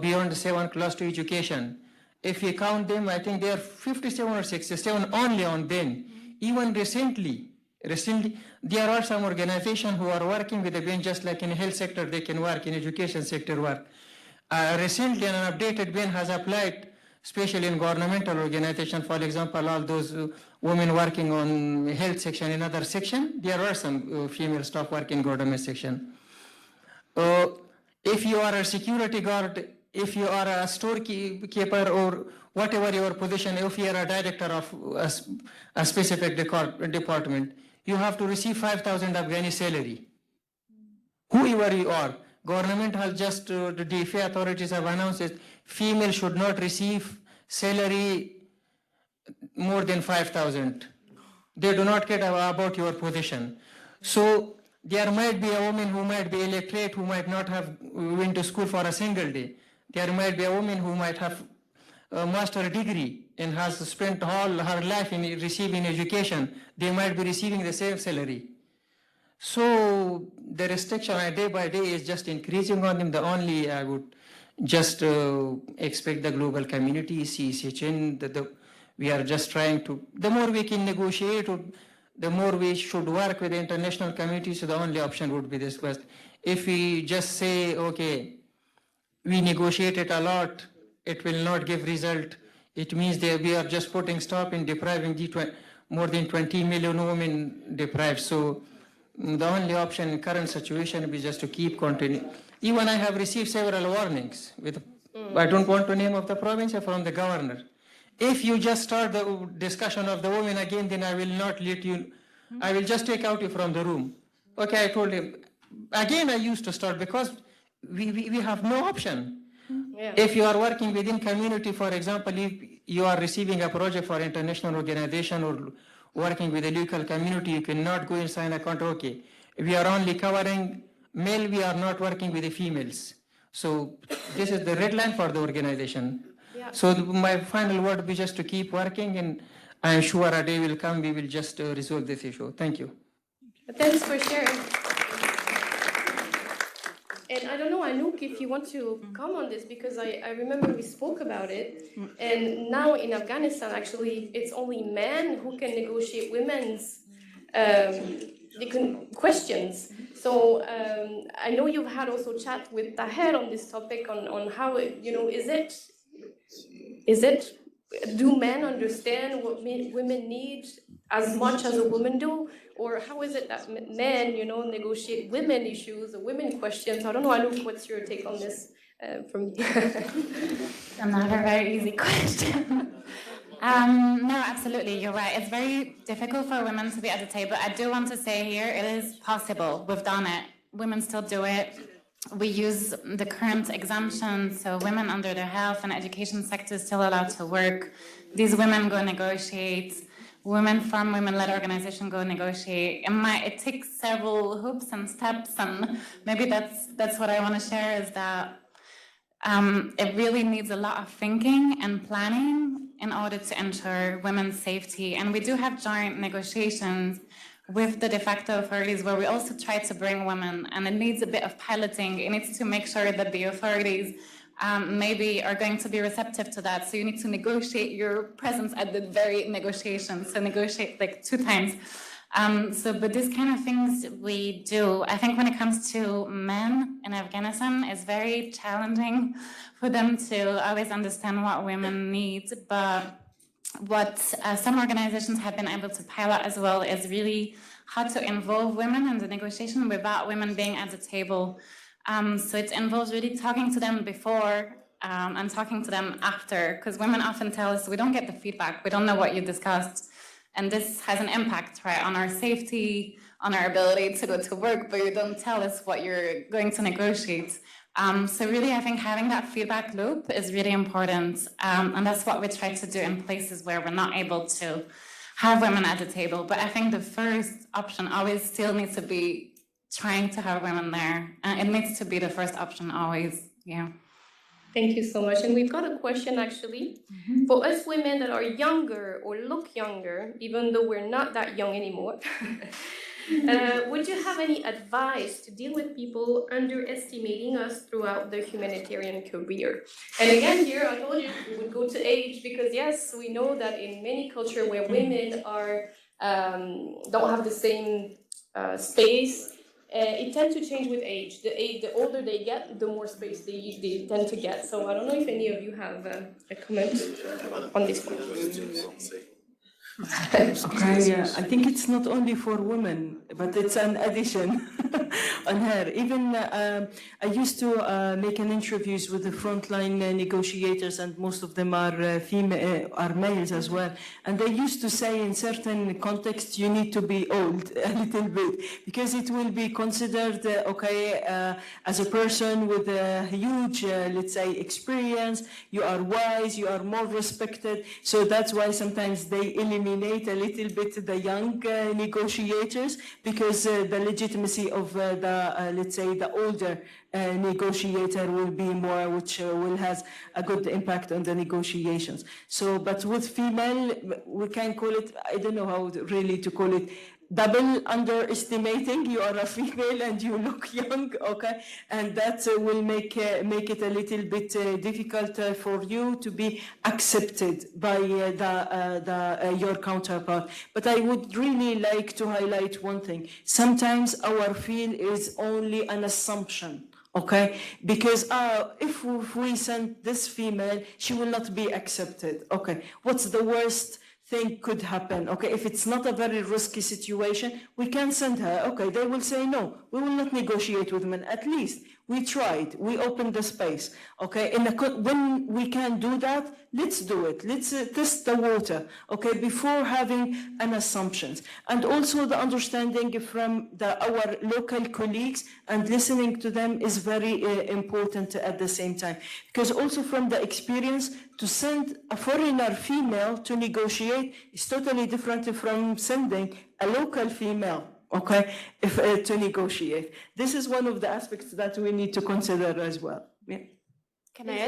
beyond 7th class to education. If we count them, I think they are 57 or 67 only on ban. Even recently, there are some organizations who are working with the ban, just like in the health sector, they can work, in education sector work. Recently, an updated ban has applied, especially in governmental organizations. For example, all those women working on health section, in other section, there are some female staff working in government section. If you are a security guard, if you are a storekeeper or whatever your position, if you are a director of a specific department, you have to receive 5,000 Afghani salary. Whoever you are, government has just, the DFA authorities have announced that female should not receive salary more than 5,000. They do not care about your position. So there might be a woman who might be illiterate, who might not have went to school for a single day. There might be a woman who might have a master degree and has spent all her life in receiving education, they might be receiving the same salary. So the restriction day by day is just increasing on them. The only I would just expect the global community, CSHN, we are just trying to, the more we can negotiate, the more we should work with the international community, so the only option would be this. But if we just say, okay, we negotiated a lot, it will not give result, it means that we are just putting stop in depriving more than 20 million women deprived. So the only option in current situation is just to keep continuing. Even I have received several warnings with, I don't want to name of the province, from the governor. If you just start the discussion of the women again, then I will not let you, I will just take out you from the room. Okay, I told him. Again, I used to start because we have no option. Yeah. If you are working within community, for example, if you are receiving a project for international organization or working with a local community, you cannot go and sign a contract. Okay, we are only covering male, we are not working with the females. So this is the red line for the organization. Yeah. So my final word will be just to keep working, and I am sure a day will come, we will just resolve this issue. Thank you. Thanks for sharing. And I don't know, Anouk, if you want to come on this, because I remember we spoke about it, and now in Afghanistan, actually, it's only men who can negotiate women's questions. So I know you've had also chat with Taher on this topic, on how, do men understand what women need as much as a woman do? Or how is it that men, negotiate women issues or women questions? I don't know, Anouk, what's your take on this from me? Another very easy question. No, absolutely, you're right. It's very difficult for women to be at the table. I do want to say here, it is possible. We've done it. Women still do it. We use the current exemptions, so women under the health and education sector is still allowed to work. These women go negotiate. Women from women-led organization go negotiate. It takes several hoops and steps, and maybe that's what I want to share, is that it really needs a lot of thinking and planning in order to ensure women's safety. And we do have joint negotiations with the de facto authorities where we also try to bring women, and it needs a bit of piloting. It needs to make sure that the authorities maybe are going to be receptive to that. So you need to negotiate your presence at the very negotiation. So negotiate like 2 times. But these kind of things we do. I think when it comes to men in Afghanistan, it's very challenging for them to always understand what women need. But what some organizations have been able to pilot as well is really how to involve women in the negotiation without women being at the table. So it involves really talking to them before and talking to them after, because women often tell us, we don't get the feedback, we don't know what you discussed. And this has an impact, right, on our safety, on our ability to go to work, but you don't tell us what you're going to negotiate. So really, I think having that feedback loop is really important. And that's what we try to do in places where we're not able to have women at the table. But I think the first option always still needs to be trying to have women there. It needs to be the first option always, yeah. Thank you so much. And we've got a question actually. For us women that are younger or look younger, even though we're not that young anymore, would you have any advice to deal with people underestimating us throughout their humanitarian career? And again, here I told you we would go to age, because yes, we know that in many cultures where women are don't have the same space, it tends to change with age. The older they get, the more space they tend to get. So I don't know if any of you have a comment on this one. I think it's not only for women, but it's an addition on her. Even I used to make an interviews with the frontline negotiators, and most of them are are males as well. And they used to say in certain contexts, you need to be old a little bit, because it will be considered as a person with a huge, let's say, experience. You are wise, you are more respected. So that's why sometimes they eliminate a little bit the young negotiators, because the legitimacy of let's say, the older negotiator will be more, which will has a good impact on the negotiations. So, but with female, we can call it, I don't know how really to call it, double underestimating. You are a female and you look young, okay, and that will make it a little bit difficult for you to be accepted by your counterpart. But I would really like to highlight one thing. Sometimes our feel is only an assumption. Okay, because if we send this female, she will not be accepted. Okay, what's the worst thing could happen? Okay, if it's not a very risky situation, we can send her. Okay, they will say no, we will not negotiate with men. At least we tried, we opened the space. Okay, when we can do that, let's do it. Let's test the water. Okay, before having an assumptions, and also the understanding from our local colleagues and listening to them is very important at the same time. Because also from the experience, to send a foreigner female to negotiate is totally different from sending a local female, okay, to negotiate. This is one of the aspects that we need to consider as well. Yeah. Can I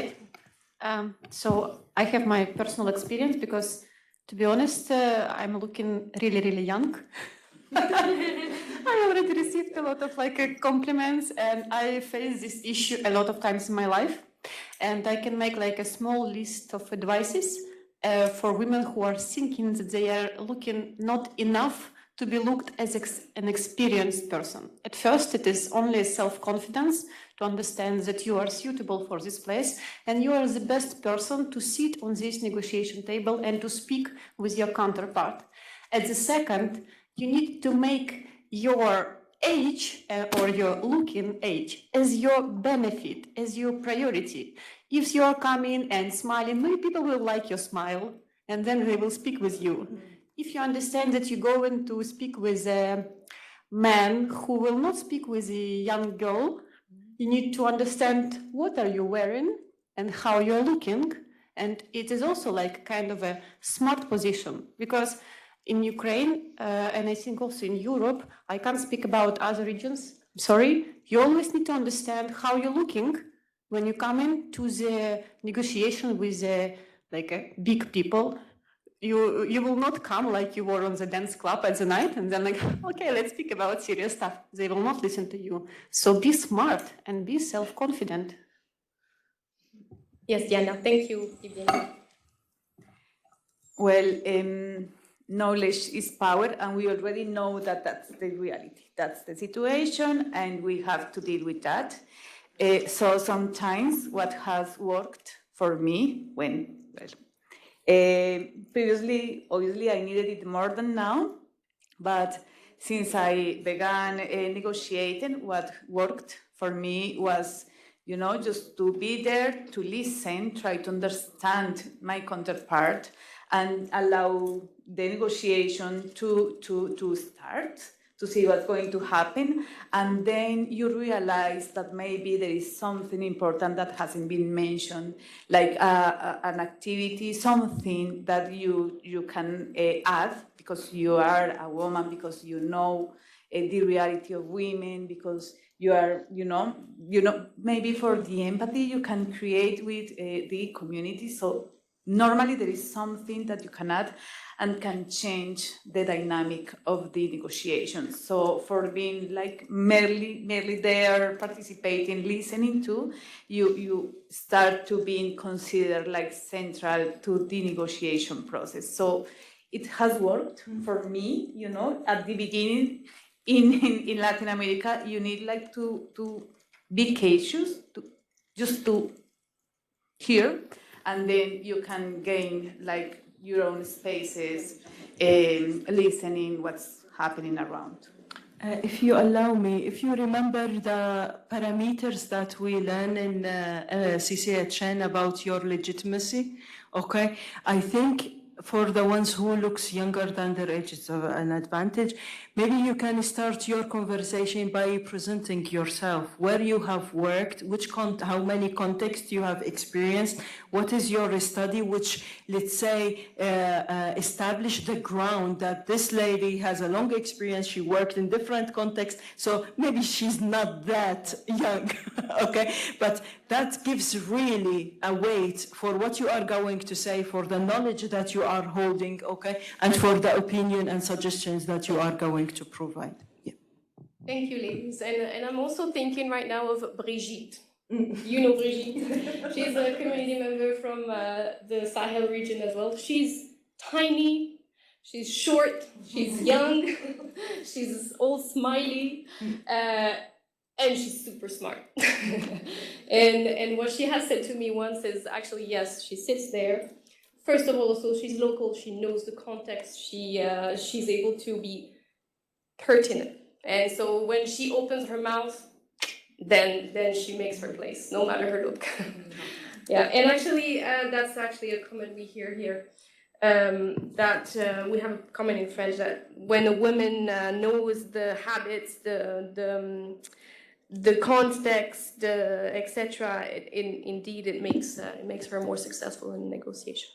add? So I have my personal experience because, to be honest, I'm looking really, really young. I already received a lot of compliments, and I face this issue a lot of times in my life. And I can make a small list of advices for women who are thinking that they are looking not enough to be looked as an experienced person. At first, it is only self-confidence to understand that you are suitable for this place and you are the best person to sit on this negotiation table and to speak with your counterpart. At the second, you need to make your age or your looking age as your benefit, as your priority. If you are coming and smiling, many people will like your smile and then they will speak with you. If you understand that you're going to speak with a man who will not speak with a young girl, you need to understand what are you wearing and how you're looking. And it is also kind of a smart position, because in Ukraine, and I think also in Europe, I can't speak about other regions, sorry, you always need to understand how you're looking when you come into the negotiation with big people. You will not come like you were on the dance club at the night and then okay, let's speak about serious stuff. They will not listen to you. So be smart and be self-confident. Yes, Diana, thank you, Evgenia. Well, knowledge is power, and we already know that that's the reality. That's the situation, and we have to deal with that. So sometimes what has worked for me previously, obviously, I needed it more than now, but since I began negotiating, what worked for me was, just to be there, to listen, try to understand my counterpart, and allow the negotiation to start, to see what's going to happen. And then you realize that maybe there is something important that hasn't been mentioned, like an activity, something that you can add because you are a woman, because you know the reality of women, because you are, maybe for the empathy you can create with the community. So normally there is something that you can add and can change the dynamic of the negotiations. So for being merely there, participating, listening to, you start to being considered central to the negotiation process. So it has worked for me, at the beginning in Latin America, you need to be cautious, to hear, and then you can gain your own spaces, listening what's happening around. If you allow me, if you remember the parameters that we learn in CCHN about your legitimacy, okay, I think for the ones who looks younger than their age, it's an advantage. Maybe you can start your conversation by presenting yourself, where you have worked, how many contexts you have experienced, what is your study, which, let's say, establish the ground that this lady has a long experience, she worked in different contexts, so maybe she's not that young, okay? But that gives really a weight for what you are going to say, for the knowledge that you are holding, okay? And for the opinion and suggestions that you are going to provide. Yeah. Thank you, ladies. And I'm also thinking right now of Brigitte. You know Brigitte. She's a community member from the Sahel region as well. She's tiny, she's short, she's young, she's all smiley, and she's super smart. and what she has said to me once is actually, yes, she sits there. First of all, so she's local, she knows the context, she's able to be pertinent. And so when she opens her mouth, then she makes her place, no matter her look. Yeah, and actually, that's actually a comment we hear here. That we have a comment in French that when a woman knows the habits, the context, etc., indeed it makes her more successful in negotiation.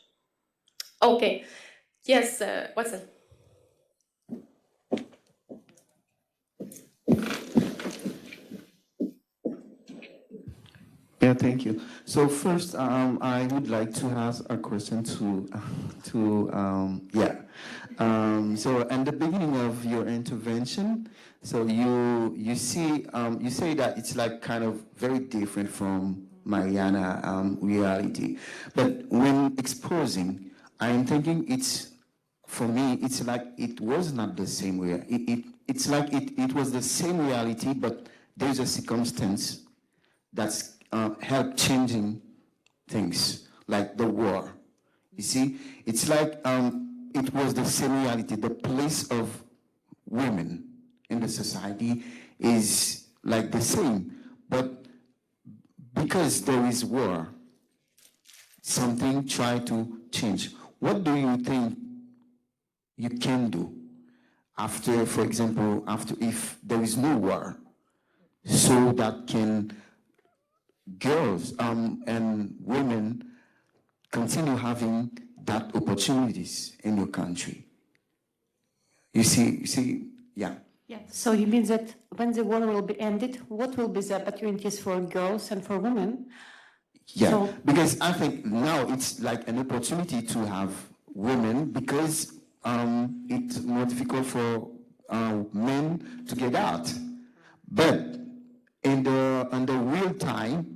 Okay, yes, Watson. Yeah, thank you. So first, I would like to ask a question so in the beginning of your intervention, so you say that it's like kind of very different from Mariana reality, but when exposing, I'm thinking for me, it's like it was not the same way. It's like it was the same reality, but there's a circumstance that's helped changing things, like the war. You see, it's like it was the same reality. The place of women in the society is like the same, but because there is war, something try to change. What do you think you can do after, for example, if there is no war, so that can girls and women continue having that opportunities in your country? You see, yeah. Yeah. So you mean that when the war will be ended, what will be the opportunities for girls and for women? Yeah, So, because I think now it's like an opportunity to have women, because it's more difficult for men to get out. But in the real time,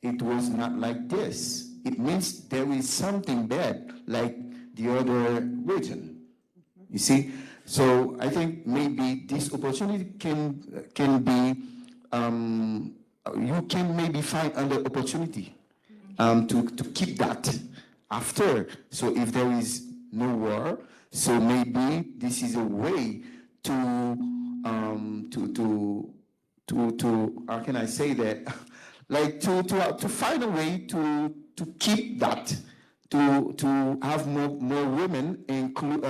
it was not like this. It means there is something bad, like the other region. You see? So I think maybe this opportunity can be, you can maybe find another opportunity to keep that after. So if there is no war, so maybe this is a way to how can I say that? Like to find a way to keep that, to have more women include.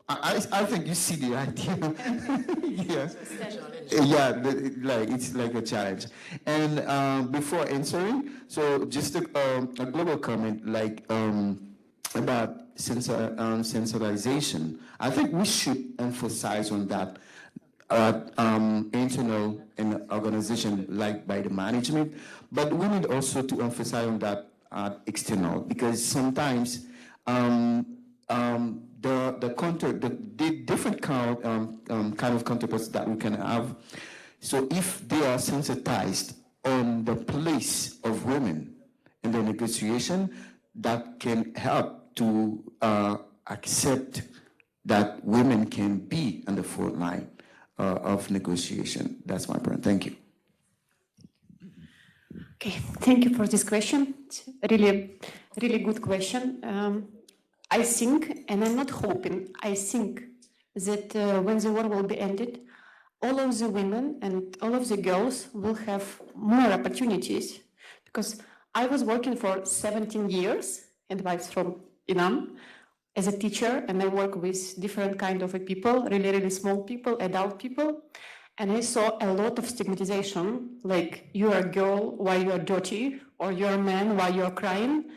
I think you see the idea. Yes. Yeah, like it's like a challenge. And before answering, so just a global comment, like about sensibilization. I think we should emphasize on that. Internal and organization, like by the management, but we need also to emphasize on that external, because sometimes the different kind of counterparts that we can have. So if they are sensitized on the place of women in the negotiation, that can help to accept that women can be on the front line of negotiation. That's my point. Thank you. okay, thank you for this question. It's really good question. I think, and I'm not hoping, I think that when the war will be ended, all of the women and all of the girls will have more opportunities, because I was working for 17 years advice from Inan as a teacher, and I work with different kind of people, really small people, adult people, and I saw a lot of stigmatization, like you are a girl, why you are dirty, or you're a man, why you're crying.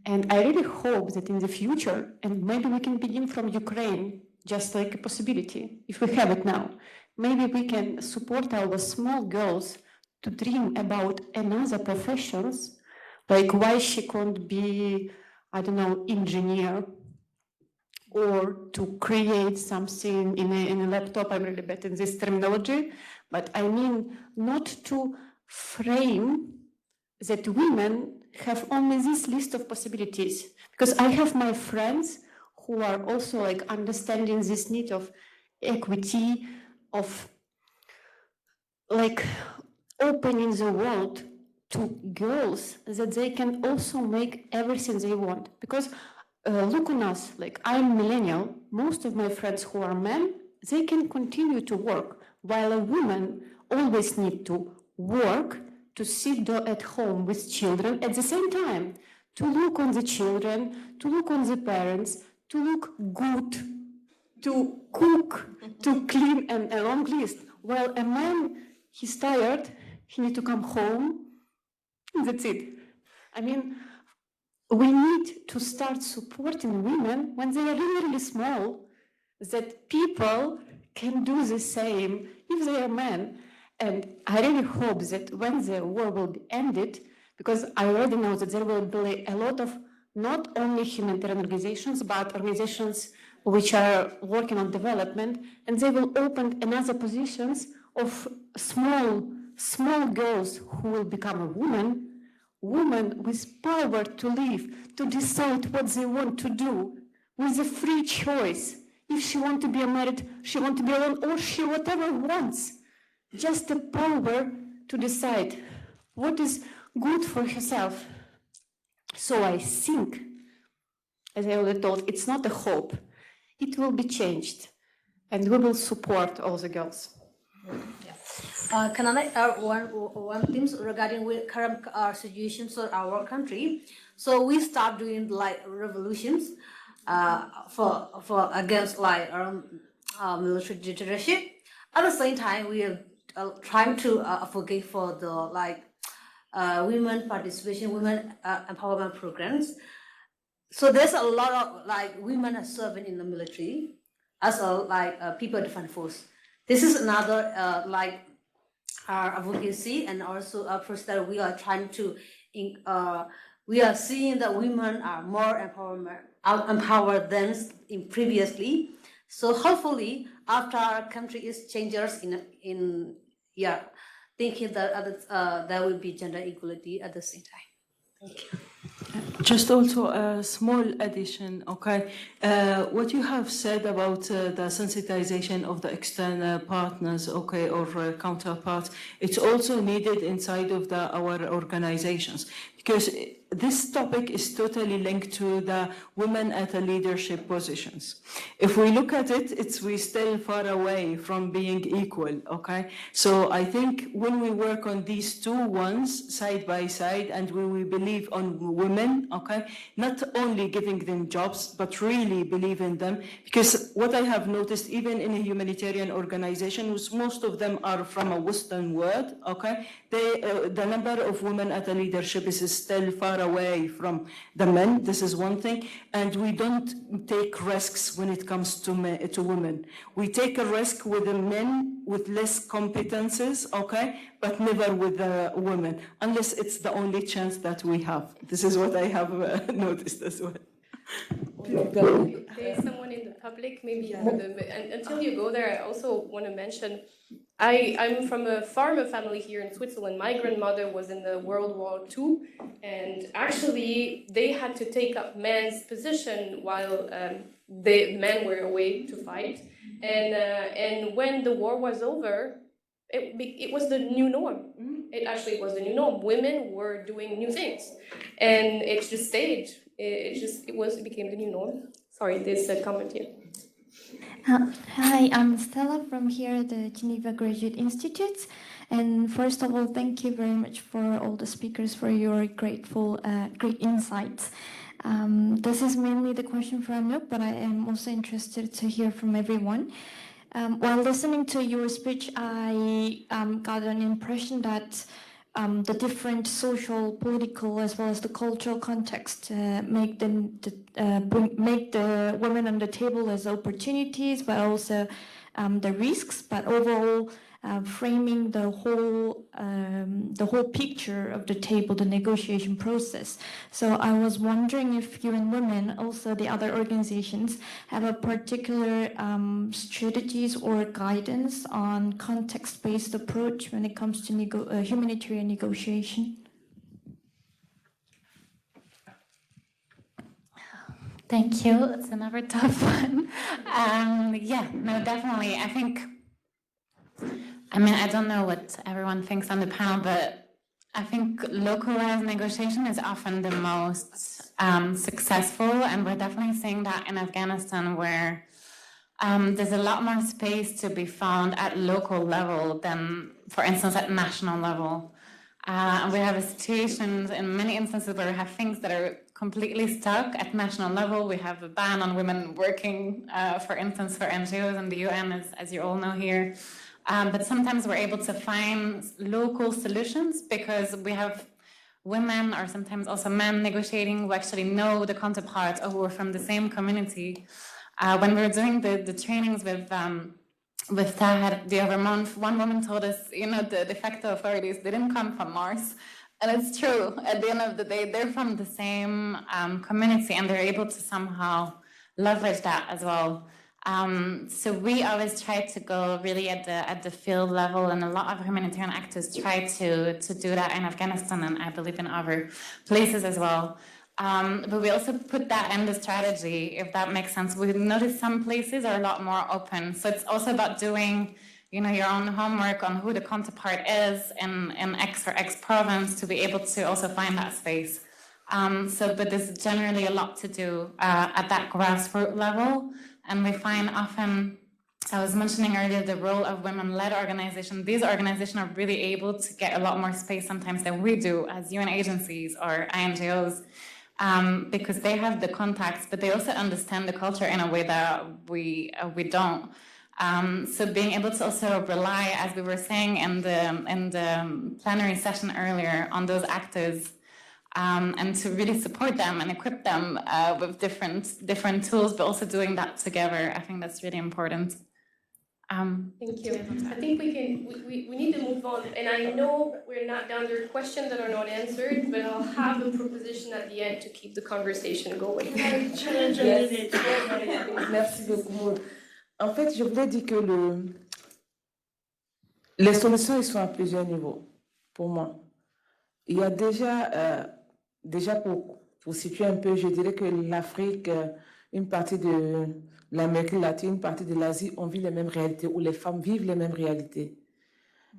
And I really hope that in the future, and maybe we can begin from Ukraine, just like a possibility, if we have it now, maybe we can support our small girls to dream about another professions, like why she can't be, I don't know, engineer, or to create something in a laptop. I'm really bad in this terminology, but I mean not to frame that women have only this list of possibilities. Because I have my friends who are also like understanding this need of equity, of like opening the world to girls, that they can also make everything they want. Because look on us, like I'm millennial, most of my friends who are men, they can continue to work, while a woman always need to work, to sit at home with children at the same time, to look on the children, to look on the parents, to look good, to cook, to clean, and a long list. While a man, he's tired, he needs to come home, that's it. I mean, we need to start supporting women when they are really small, that people can do the same if they are men. And I really hope that when the war will be ended, because I already know that there will be a lot of not only humanitarian organizations, but organizations which are working on development, and they will open another positions of small girls who will become a woman with power to live, to decide what they want to do, with a free choice. If she wants to be married, she wants to be alone, or she whatever wants. Just the power to decide what is good for herself. So I think, as I already told, it's not a hope. It will be changed, and we will support all the girls. Can I add one thing regarding with current situations of our country? So we start doing like revolutions for against like military dictatorship. At the same time, we are trying to advocate for the like women participation, women empowerment programs. So there's a lot of like women are serving in the military as a like people defense force. This is another like our advocacy, and also a process that we are trying to we are seeing that women are more empowered than in previously. So hopefully after our country is changes in thinking that there will be gender equality at the same time. Thank you. Just also a small addition, okay? What you have said about the sensitization of the external partners, okay, or counterparts, it's also needed inside of our organizations, because this topic is totally linked to the women at the leadership positions. If we look at it, we're still far away from being equal, okay? So I think when we work on these two ones side by side, and when we believe on women, okay, not only giving them jobs, but really believe in them, because what I have noticed, even in a humanitarian organization, most of them are from a Western world, okay, the number of women at the leadership is still far away from the men. This is one thing. And we don't take risks when it comes to women. We take a risk with the men with less competences, okay, but never with the women, unless it's the only chance that we have. This is what I have noticed as well. There is someone in the public, maybe until you go there, I also want to mention, I'm from a farmer family here in Switzerland. My grandmother was in the World War II, and actually they had to take up men's position while the men were away to fight. And when the war was over, it was the new norm. It actually was the new norm. Women were doing new things, and it just stayed. It became the new norm. Sorry, there's a comment here. Hi, I'm Stella from here at the Geneva Graduate Institute. And first of all, thank you very much for all the speakers for your great insights. This is mainly the question for Anouk, but I am also interested to hear from everyone. While listening to your speech, I got an impression that the different social, political, as well as the cultural context make the women on the table as opportunities, but also the risks. But overall, framing the whole picture of the table, the negotiation process. So I was wondering if UN Women, also the other organizations, have a particular strategies or guidance on context-based approach when it comes to humanitarian negotiation. Thank you. It's another tough one. Yeah, no, definitely. I mean, I don't know what everyone thinks on the panel, but I think localized negotiation is often the most successful, and we're definitely seeing that in Afghanistan, where there's a lot more space to be found at local level than, for instance, at national level. And we have a situation in many instances where we have things that are completely stuck at national level. We have a ban on women working, for instance, for NGOs and the UN, as you all know here. But sometimes we're able to find local solutions because we have women or sometimes also men negotiating who actually know the counterparts or who are from the same community. When we were doing the trainings with Tahad the other month, one woman told us, the de facto authorities didn't come from Mars. And it's true. At the end of the day, they're from the same community, and they're able to somehow leverage that as well. So we always try to go really at the field level, and a lot of humanitarian actors try to do that in Afghanistan, and I believe in other places as well. But we also put that in the strategy, if that makes sense. We notice some places are a lot more open. So it's also about doing, your own homework on who the counterpart is in X or X province to be able to also find that space. But there's generally a lot to do at that grassroots level. And we find often, I was mentioning earlier, the role of women-led organizations. These organizations are really able to get a lot more space sometimes than we do as UN agencies or INGOs. Because they have the contacts, but they also understand the culture in a way that we don't. So being able to also rely, as we were saying in the plenary session earlier, on those actors, and to really support them and equip them with different tools, but also doing that together. I think that's really important. Thank you. I think we need to move on, and I know we're not down to questions that are not answered, but I'll have a proposition at the end to keep the conversation going. Yes. Merci beaucoup, Maud. En fait, je voulais dire que les solutions, ils sont à plusieurs niveaux, pour moi. Il y a déjà pour situer un peu, je dirais que l'Afrique, une partie de l'Amérique latine, une partie de l'Asie, on vit les mêmes réalités, où les femmes vivent les mêmes réalités.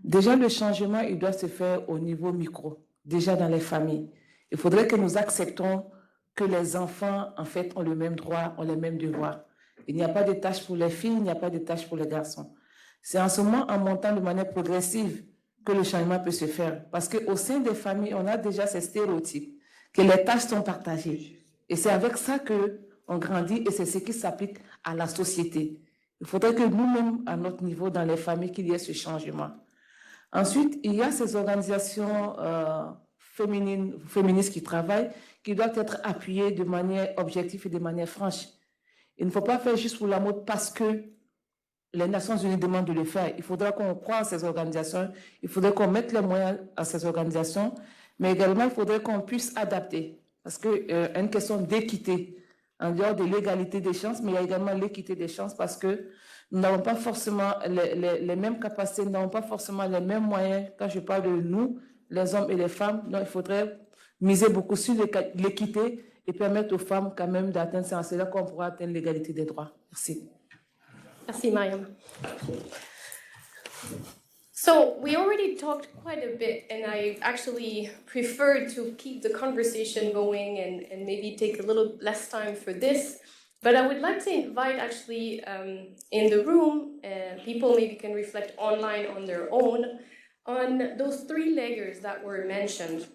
Déjà, le changement, il doit se faire au niveau micro, déjà dans les familles. Il faudrait que nous acceptons que les enfants, en fait, ont le même droit, ont les mêmes devoirs. Il n'y a pas de tâches pour les filles, il n'y a pas de tâches pour les garçons. C'est en ce moment, en montant de manière progressive, que le changement peut se faire. Parce qu'au sein des familles, on a déjà ces stéréotypes, que les tâches sont partagées. Et c'est avec ça qu'on grandit, et c'est ce qui s'applique à la société. Il faudrait que nous-mêmes, à notre niveau, dans les familles, qu'il y ait ce changement. Ensuite, il y a ces organisations féministes qui travaillent, qui doivent être appuyées de manière objective et de manière franche. Il ne faut pas faire juste pour la mode parce que les Nations Unies demandent de le faire. Il faudra qu'on croie en ces organisations, il faudrait qu'on mette les moyens à ces organisations, mais également, il faudrait qu'on puisse adapter. Parce qu'il y a une question d'équité, en dehors de l'égalité des chances, mais il y a également l'équité des chances parce que nous n'avons pas forcément les mêmes capacités, nous n'avons pas forcément les mêmes moyens. Quand je parle de nous, les hommes et les femmes, donc il faudrait miser beaucoup sur l'équité et permettre aux femmes quand même d'atteindre ça. C'est là qu'on pourra atteindre l'égalité des droits. Merci. Merci, Mariam. So we already talked quite a bit, and I actually prefer to keep the conversation going and maybe take a little less time for this. But I would like to invite actually in the room, people maybe can reflect online on their own, on those three layers that were mentioned.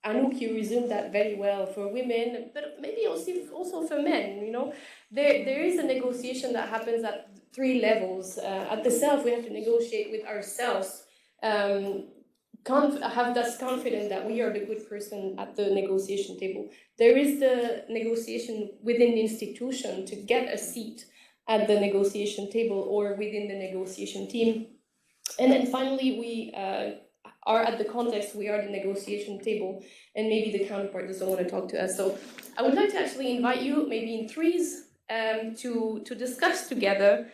Anouk, you resumed that very well for women, but maybe also for men, you know. There is a negotiation that happens at 3 levels. At the self, we have to negotiate with ourselves, have that confidence that we are the good person at the negotiation table. There is the negotiation within the institution to get a seat at the negotiation table or within the negotiation team. And then finally, we are at the context, we are the negotiation table, and maybe the counterpart doesn't want to talk to us. So I would like to actually invite you, maybe in threes, to discuss together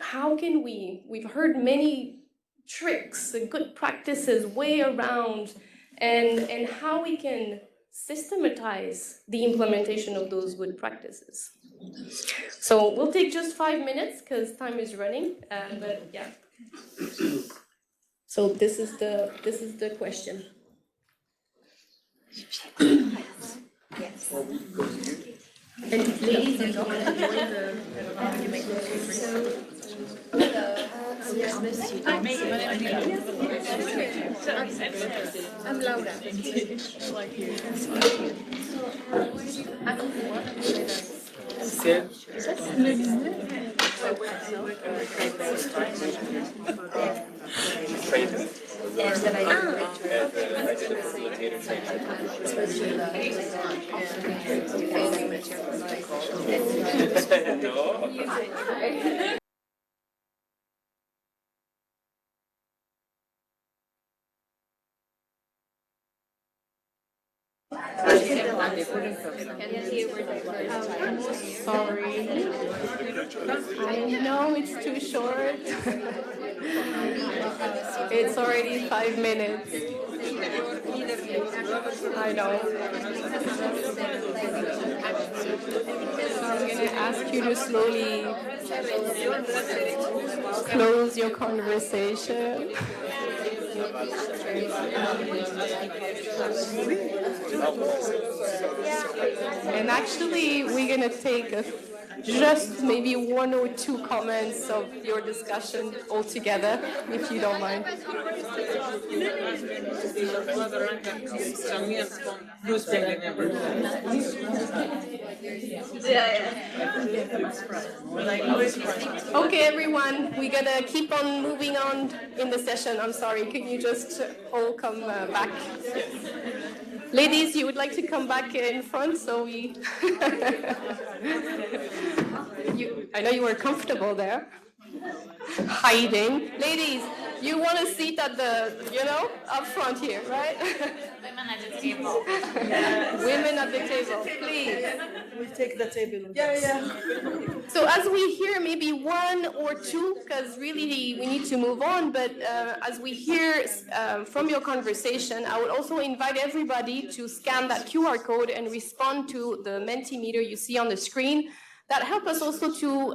how can we've heard many tricks, good practices, way around, and how we can systematize the implementation of those good practices. So we'll take just 5 minutes because time is running, but yeah. So this is the question. Yes. And ladies and gentlemen, join the I'm Laura. Sorry. I know it's too short. It's already 5 minutes. I know. I'm going to ask you to slowly close your conversation. And actually, we're going to take just maybe 1 or 2 comments of your discussion altogether, if you don't mind. Okay, everyone, we're going to keep on moving on in the session. I'm sorry, can you just all come back? Ladies, you would like to come back in front so we... I know you were comfortable there. Hiding. Ladies, you want a seat at the, up front here, right? Women at the table. Women at the table, please. We'll take the table. Yeah. So as we hear maybe 1 or 2, because really we need to move on, but as we hear from your conversation, I would also invite everybody to scan that QR code and respond to the Mentimeter you see on the screen. That help us also to,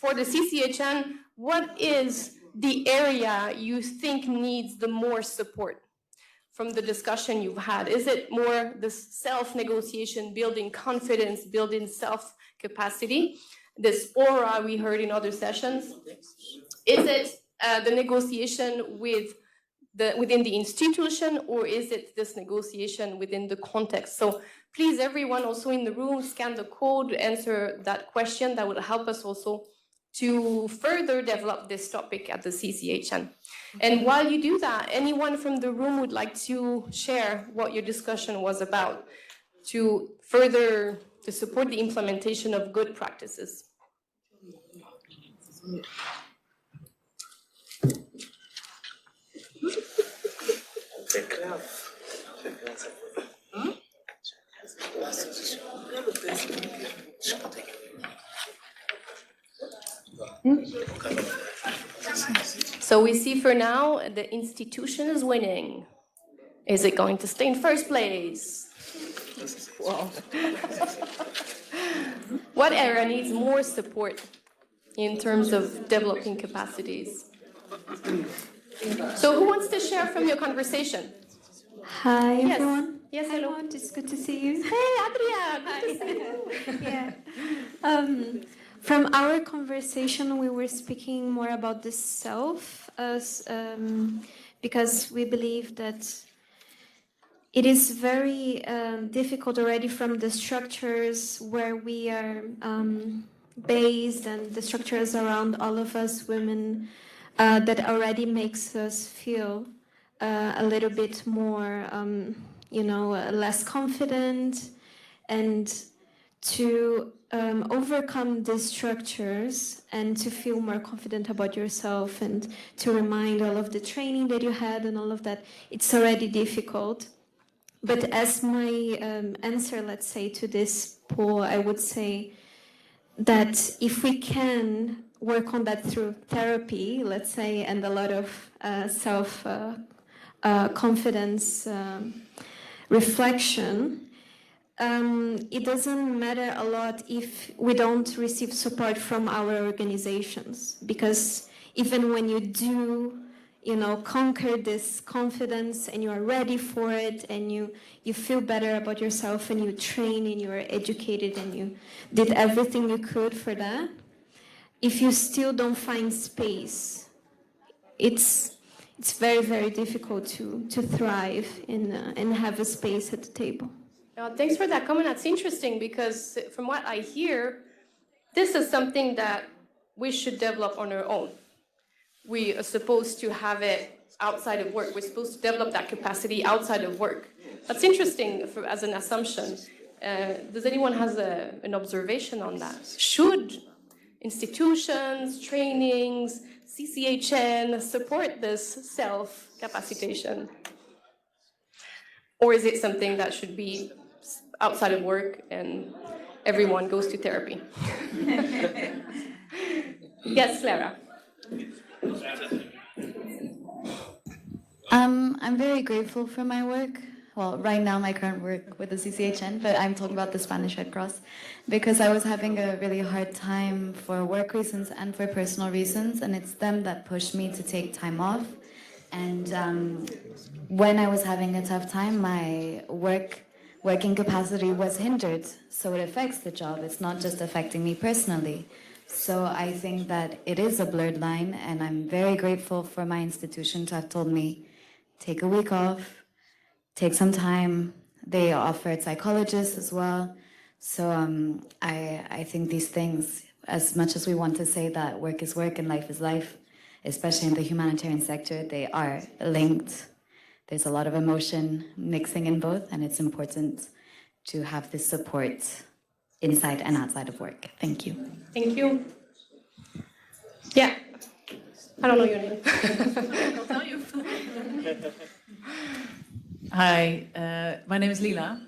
for the CCHN, what is the area you think needs the more support from the discussion you've had? Is it more the self-negotiation, building confidence, building self-capacity, this aura we heard in other sessions? Is it the negotiation within the institution, or is it this negotiation within the context? So please, everyone also in the room, scan the code, answer that question. That will help us also to further develop this topic at the CCHN. And while you do that, anyone from the room would like to share what your discussion was about to support the implementation of good practices? So we see for now the institution is winning. Is it going to stay in first place? Wow. What area needs more support in terms of developing capacities? So who wants to share from your conversation? Hi, Yes. everyone. Yes, hello. Hi, Maud. It's good to see you. Hey, Adria, good to see you. Yeah. From our conversation, we were speaking more about the self, because we believe that it is very difficult already from the structures where we are based and the structures around all of us women that already makes us feel a little bit more, less confident, and to overcome these structures and to feel more confident about yourself and to remind all of the training that you had and all of that, it's already difficult. But as my answer, let's say, to this poll, I would say that if we can work on that through therapy, let's say, and a lot of self-confidence reflection, it doesn't matter a lot if we don't receive support from our organizations, because even when you do, conquer this confidence and you are ready for it and you feel better about yourself and you train and you are educated and you did everything you could for that, if you still don't find space, it's very, very difficult to thrive and have a space at the table. Thanks for that comment. That's interesting because from what I hear, this is something that we should develop on our own. We are supposed to have it outside of work. We're supposed to develop that capacity outside of work. That's interesting as an assumption. Does anyone have an observation on that? Should institutions, trainings, CCHN support this self-capacitation? Or is it something that should be outside of work and everyone goes to therapy? Yes, Clara. I'm very grateful for my work. Well, right now my current work with the CCHN, but I'm talking about the Spanish Red Cross, because I was having a really hard time for work reasons and for personal reasons, and it's them that pushed me to take time off. And when I was having a tough time, my working capacity was hindered, so it affects the job. It's not just affecting me personally. So I think that it is a blurred line, and I'm very grateful for my institution to have told me, take a week off, take some time. They offered psychologists as well. So I think these things, as much as we want to say that work is work and life is life, especially in the humanitarian sector, they are linked. There's a lot of emotion mixing in both, and it's important to have this support inside and outside of work. Thank you. Thank you. Yeah. I don't know your name. I'll tell you. Hi, my name is Lila.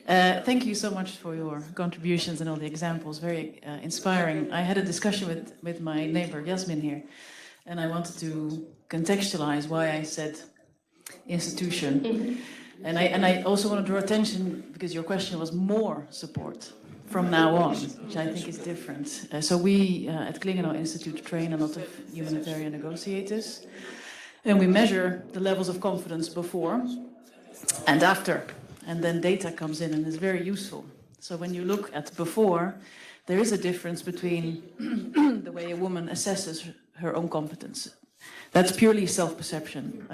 Thank you so much for your contributions and all the examples. Very inspiring. I had a discussion with my neighbor Yasmin here, and I wanted to contextualize why I said institution. Mm-hmm. And I also want to draw attention, because your question was more support from now on, which I think is different. So we at Klingenau Institute train a lot of humanitarian negotiators, and we measure the levels of confidence before and after, and then data comes in and is very useful. So when you look at before, there is a difference between the way a woman assesses her own competence. That's purely self-perception.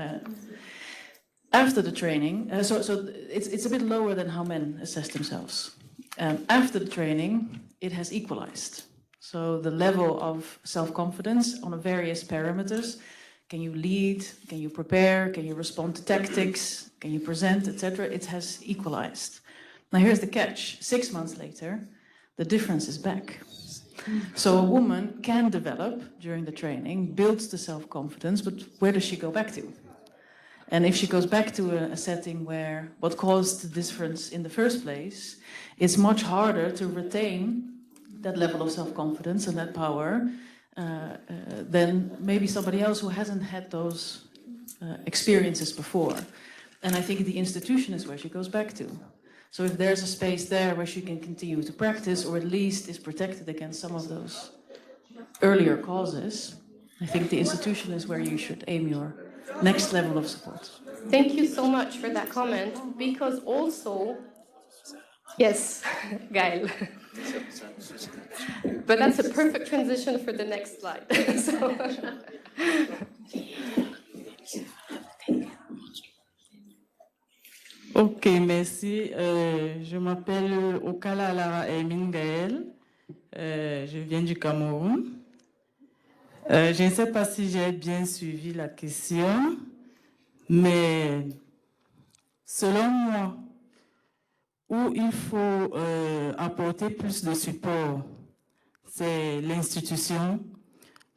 After the training, so it's a bit lower than how men assess themselves. After the training, it has equalized. So the level of self-confidence on various parameters, can you lead, can you prepare, can you respond to tactics, can you present, etc., it has equalized. Now here's the catch. 6 months later, the difference is back. So a woman can develop during the training, builds the self-confidence, but where does she go back to? And if she goes back to a setting where what caused the difference in the first place, it's much harder to retain that level of self-confidence and that power than maybe somebody else who hasn't had those experiences before. And I think the institution is where she goes back to. So if there's a space there where she can continue to practice, or at least is protected against some of those earlier causes, I think the institution is where you should aim your next level of support. Thank you so much for that comment, because also, yes, Gail. But that's a perfect transition for the next slide. Ok, merci. Je m'appelle Okala Lara Emin Gaël. Je viens du Cameroun. Je ne sais pas si j'ai bien suivi la question, mais selon moi, où il faut apporter plus de support, c'est l'institution.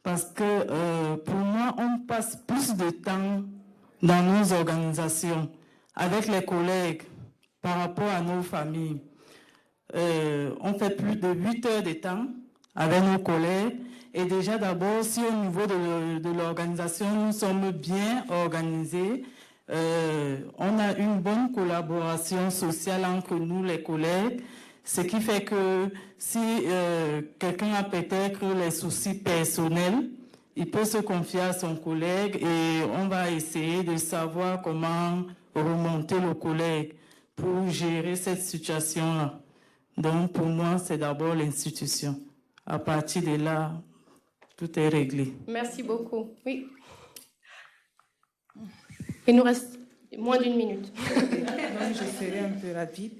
Parce que pour moi, on passe plus de temps dans nos organisations avec les collègues par rapport à nos familles. On fait plus de 8 heures de temps avec nos collègues. Et déjà d'abord, si au niveau de l'organisation, nous sommes bien organisés, on a une bonne collaboration sociale entre nous, les collègues, ce qui fait que si quelqu'un a peut-être les soucis personnels, il peut se confier à son collègue et on va essayer de savoir comment remonter le collègue pour gérer cette situation-là. Donc, pour moi, c'est d'abord l'institution. À partir de là, tout est réglé. Merci beaucoup. Oui. Il nous reste moins d'une minute. Donc, je serai un peu rapide.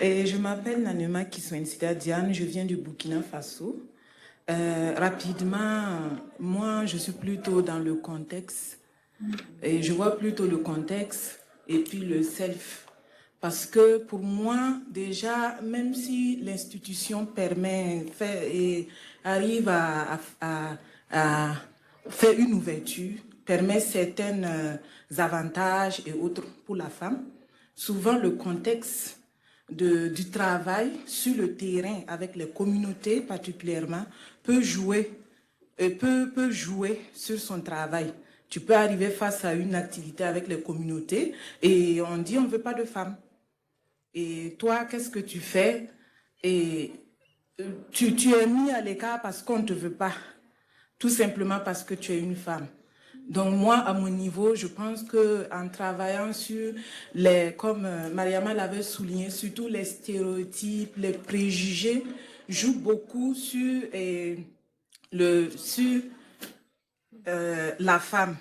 Et je m'appelle Nanema Kiswensida Diane, je viens du Burkina Faso. Rapidement, moi, je suis plutôt dans le contexte. Et je vois plutôt le contexte et puis le self. Parce que pour moi, déjà, même si l'institution permet et arrive à faire une ouverture, permet certains avantages et autres pour la femme, souvent le contexte du travail sur le terrain avec les communautés particulièrement peut jouer sur son travail. Tu peux arriver face à une activité avec les communautés et on dit on ne veut pas de femmes. Et toi, qu'est-ce que tu fais? Et tu es mis à l'écart parce qu'on ne te veut pas, tout simplement parce que tu es une femme. Donc moi, à mon niveau, je pense qu'en travaillant sur comme Mariama l'avait souligné, surtout les stéréotypes, les préjugés, jouent beaucoup sur la femme.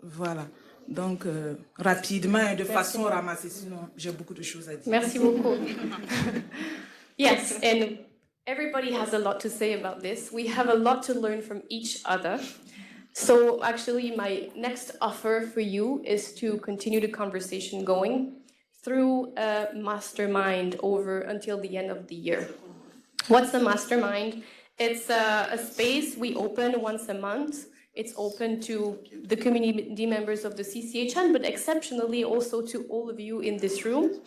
Voilà. Donc, rapidement et de façon ramassée, sinon j'ai beaucoup de choses à dire. Merci beaucoup. Yes, and everybody has a lot to say about this. We have a lot to learn from each other. So actually, my next offer for you is to continue the conversation going through a mastermind over until the end of the year. What's a mastermind? It's a space we open once a month. It's open to the community members of the CCHN, but exceptionally also to all of you in this room.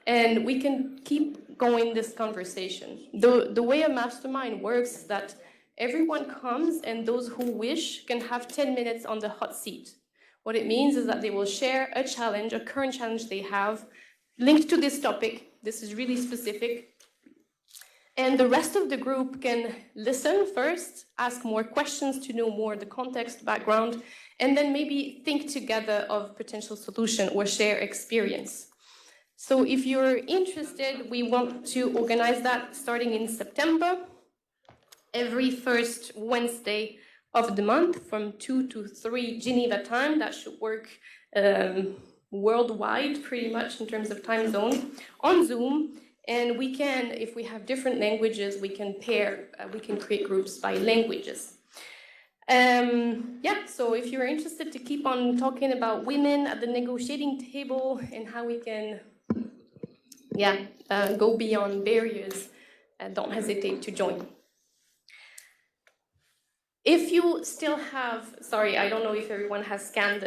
And we can keep going this conversation. The way a mastermind works is that everyone comes and those who wish can have 10 minutes on the hot seat. What it means is that they will share a challenge, a current challenge they have, linked to this topic. This is really specific. And the rest of the group can listen first, ask more questions to know more the context, background, and then maybe think together of potential solution or share experience. So if you're interested, we want to organize that starting in September, every first Wednesday of the month from 2 to 3 Geneva time. That should work worldwide pretty much in terms of time zone on Zoom. And we can, if we have different languages, we can we can create groups by languages. Yeah, so if you're interested to keep on talking about women at the negotiating table and how we can, go beyond barriers, don't hesitate to join. If you still have, sorry, I don't know if everyone has scanned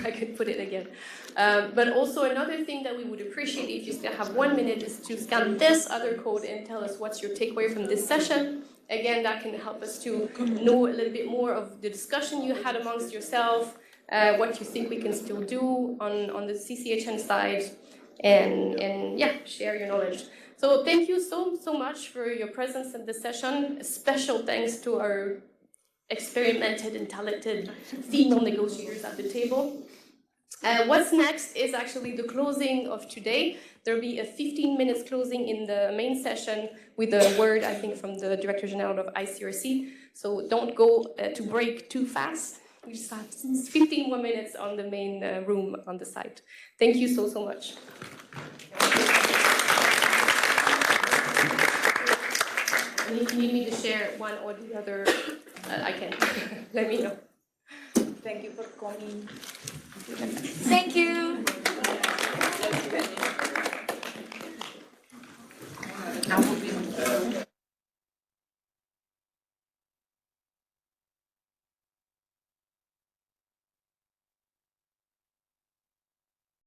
I could put it again. But also another thing that we would appreciate if you still have 1 minute is to scan this other code and tell us what's your takeaway from this session. Again, that can help us to know a little bit more of the discussion you had amongst yourself, what you think we can still do on the CCHN side, and share your knowledge. So thank you so much for your presence in this session. A special thanks to our experimented and talented female negotiators at the table. What's next is actually the closing of today. There'll be a 15 minutes closing in the main session with a word, I think, from the Director General of ICRC. So don't go to break too fast. we just have 15 more minutes on the main room on the site. Thank you so much. And if you need me to share one or the other, I can. Let me know. Thank you for coming. Thank you. Now we'll be